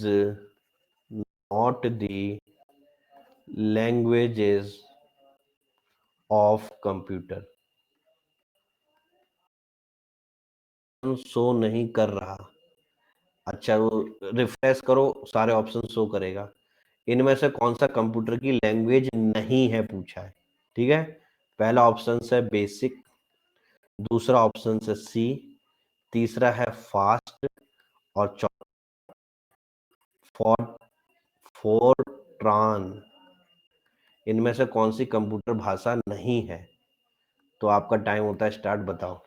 not the languages of computer? Show नहीं कर रहा। अच्छा, वो रिफ्रेश करो, सारे ऑप्शन शो करेगा। इनमें से कौन सा कंप्यूटर की लैंग्वेज नहीं है पूछा है, ठीक है? पहला ऑप्शन है बेसिक, दूसरा ऑप्शन है सी, तीसरा है फास्ट, और फॉर फोरट्रान। इनमें से कौन सी कंप्यूटर भाषा नहीं है? तो आपका टाइम होता है स्टार्ट, बताओ।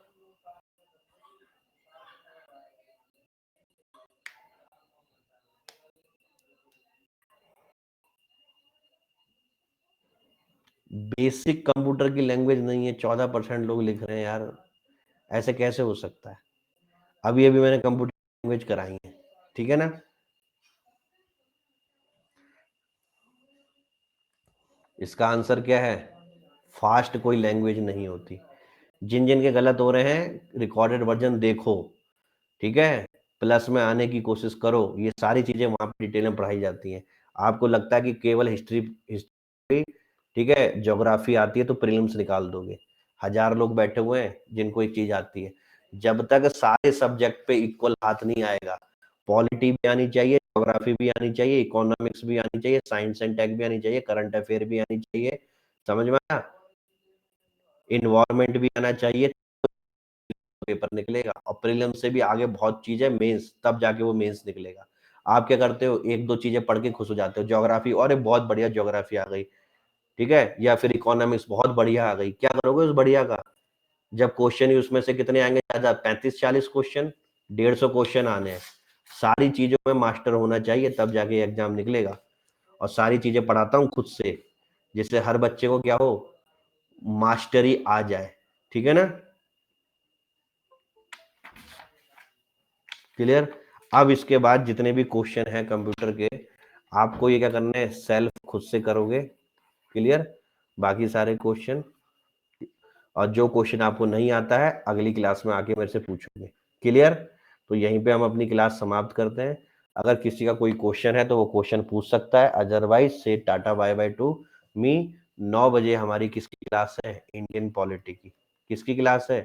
बेसिक कंप्यूटर की लैंग्वेज नहीं है, 14% लोग लिख रहे हैं यार। ऐसे कैसे हो सकता है? अभी अभी मैंने कंप्यूटर लैंग्वेज कराई है, ठीक है ना? इसका आंसर क्या है? फास्ट कोई लैंग्वेज नहीं होती। जिन जिन के गलत हो रहे हैं रिकॉर्डेड वर्जन देखो, ठीक है? प्लस में आने की कोशिश करो। ये सारी चीजें वहां पर डिटेल में पढ़ाई जाती हैं। आपको लगता है कि केवल हिस्ट्री हिस्ट्री, ठीक है, ज्योग्राफी आती है तो प्रीलिम्स निकाल दोगे? हजार लोग बैठे हुए हैं जिनको एक चीज आती है। जब तक सारे सब्जेक्ट पे इक्वल हाथ नहीं आएगा, पॉलिटी भी आनी चाहिए, ज्योग्राफी भी आनी चाहिए, इकोनॉमिक्स भी आनी चाहिए, साइंस एंड टेक भी आनी चाहिए, करंट अफेयर भी आनी चाहिए, समझ में आया? इन्वायरमेंट भी आना चाहिए, पेपर निकलेगा। और प्रीलिम से भी आगे बहुत चीजें, मेंस तब जाके वो मेंस निकलेगा। आप क्या करते हो, एक दो चीजें पढ़ के खुश हो जाते हो, ज्योग्राफी और बहुत बढ़िया ज्योग्राफी आ गई, ठीक है, या फिर इकोनॉमिक्स बहुत बढ़िया आ गई, क्या करोगे उस बढ़िया का? जब क्वेश्चन ही उसमें से कितने आएंगे, ज्यादा 35-40 क्वेश्चन, 150 क्वेश्चन आने हैं। सारी चीजों में मास्टर होना चाहिए, तब जाके एग्जाम निकलेगा। और सारी चीजें पढ़ाता हूँ खुद से, जिससे हर बच्चे को क्या हो, मास्टरी आ जाए, ठीक है ना? क्लियर? अब इसके बाद जितने भी क्वेश्चन हैं कंप्यूटर के, आपको ये क्या करना है, सेल्फ खुद से करोगे, क्लियर? बाकी सारे क्वेश्चन, और जो क्वेश्चन आपको नहीं आता है अगली क्लास में आके मेरे से पूछोगे, क्लियर? तो यहीं पे हम अपनी क्लास समाप्त करते हैं। अगर किसी का कोई क्वेश्चन है तो वो क्वेश्चन पूछ सकता है, अदरवाइज से tata bye bye to me. 9 बजे हमारी किसकी क्लास है? इंडियन पॉलिटी की। किसकी क्लास है?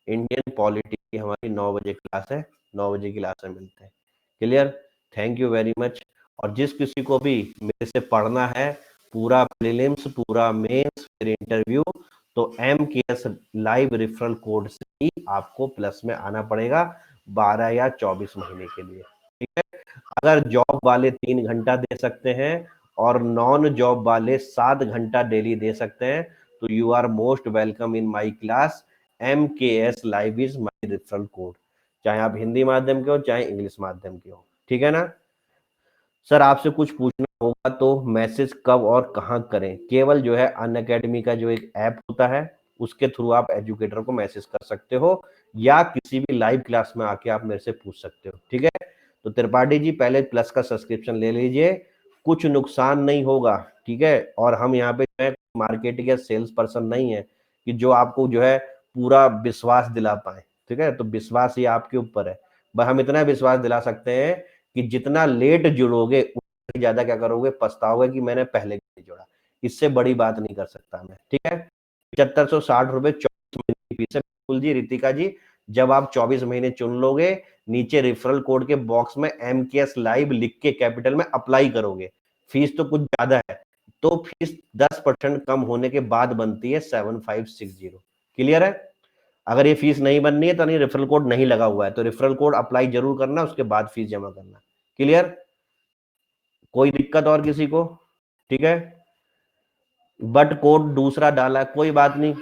इंडियन पॉलिटी की हमारी 9 बजे क्लास है। 9 बजे की क्लास में मिलते हैं, clear? Thank you very much. और जिस किसी को भी मेरे से पढ़ना है, पूरा प्रीलिम्स, पूरा मेंस, फिर इंटरव्यू, तो MKS लाइव रेफरल कोड से ही आपको प्लस में आना पड़ेगा 12 या 24 महीने के लिए, ठीक है? अगर जॉब वाले 3 घंटा दे सकते हैं और नॉन जॉब वाले 7 घंटा डेली दे सकते हैं, तो you are most welcome in my class. MKS live is my referral code, चाहे आप हिंदी माध्यम के हो चाहे इंग्लिश माध्यम के हो, ठीक है ना? सर आपसे कुछ पूछना होगा तो मैसेज कब और कहाँ करें? केवल जो है अन अकेडमी का जो एक ऐप होता है उसके थ्रू आप एजुकेटर को मैसेज कर सकते हो, या किसी भी लाइव क्लास में आके आप मेरे से पूछ सकते हो, ठीक है? तो त्रिपाठी जी पहले प्लस का सब्सक्रिप्शन ले लीजिए, कुछ नुकसान नहीं होगा, ठीक है? और हम यहाँ पे जो है मार्केटिंग या सेल्स पर्सन नहीं है कि जो आपको जो है पूरा विश्वास दिला पाए, ठीक है? तो विश्वास ये आपके ऊपर है। बस हम इतना विश्वास दिला सकते हैं कि जितना लेट जुड़ोगे उतना ज्यादा क्या करोगे, पछताओगे कि मैंने पहले नहीं जोड़ा। इससे बड़ी बात नहीं कर सकता मैं, ठीक है। 7560 रुपए 24 महीने की फीस है। बिल्कुल जी रितिका जी, जब आप 24 महीने चुन लोगे, नीचे रेफरल कोड के बॉक्स में MKS लाइव लिख के कैपिटल में अप्लाई करोगे, फीस तो कुछ ज्यादा है, तो फीस 10% कम होने के बाद बनती है 7560। क्लियर है। अगर ये फीस नहीं बननी है तो नहीं, रेफरल कोड नहीं लगा हुआ है तो रेफरल कोड अप्लाई जरूर करना, उसके बाद फीस जमा करना। क्लियर। कोई दिक्कत और किसी को? ठीक है। बट कोड दूसरा डाला, कोई बात नहीं,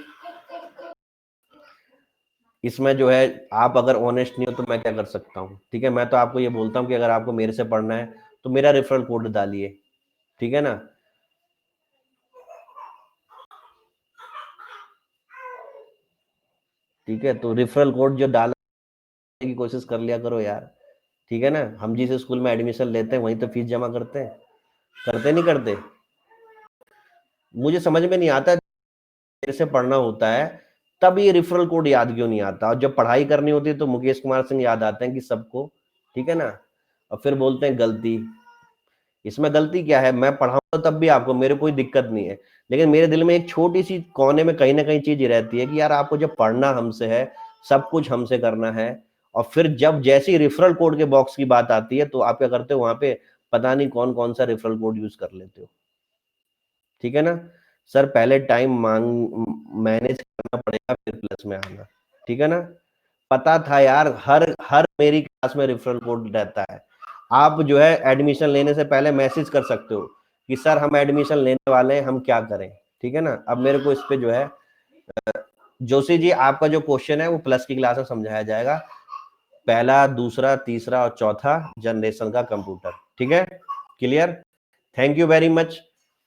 इसमें जो है आप अगर ऑनेस्ट नहीं हो तो मैं क्या कर सकता हूँ, ठीक है। मैं तो आपको ये बोलता हूँ कि अगर आपको मेरे से पढ़ना है तो मेरा रेफरल कोड डालिए, ठीक है ना। ठीक है, तो रेफरल कोड जो डालने की कोशिश कर लिया करो यार, ठीक है ना। हम जिस स्कूल में एडमिशन लेते हैं वहीं तो फीस जमा करते हैं, करते नहीं करते। मुझे समझ में नहीं आता, मेरे से पढ़ना होता है तब ये रेफरल कोड याद क्यों नहीं आता, और जब पढ़ाई करनी होती है तो मुकेश कुमार सिंह याद आते हैं कि सबको, ठीक है ना। और फिर बोलते हैं गलती। इसमें गलती क्या है, मैं पढ़ाऊंगा तब भी आपको, मेरे कोई दिक्कत नहीं है, लेकिन मेरे दिल में एक छोटी सी कोने में कहीं ना कहीं चीज रहती है कि यार आपको जब पढ़ना हमसे है, सब कुछ हमसे करना है, और फिर जब जैसी रेफरल कोड के बॉक्स की बात आती है तो आप क्या करते हो, वहां पे पता नहीं कौन कौन सा रेफरल कोड यूज कर लेते हो, ठीक है ना। सर पहले टाइम मांग मैनेज करना पड़ेगा फिर प्लस में आना, ठीक है ना। पता था यार, हर हर मेरी क्लास में रेफरल कोड रहता है। आप जो है एडमिशन लेने से पहले मैसेज कर सकते हो कि सर हम एडमिशन लेने वाले हैं, हम क्या करें, ठीक है ना। अब मेरे को इस पे जो है जोशी जी, आपका जो क्वेश्चन है वो प्लस की क्लास में समझाया जाएगा, पहला दूसरा तीसरा और चौथा जनरेशन का कंप्यूटर, ठीक है। Clear. Thank you very much.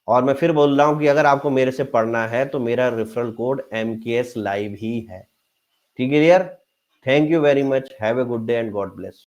और मैं फिर बोल रहा हूं कि अगर आपको मेरे से पढ़ना है तो मेरा रेफरल कोड MKS लाइव ही है, ठीक है। Clear. Thank you very much, have a good day and God bless.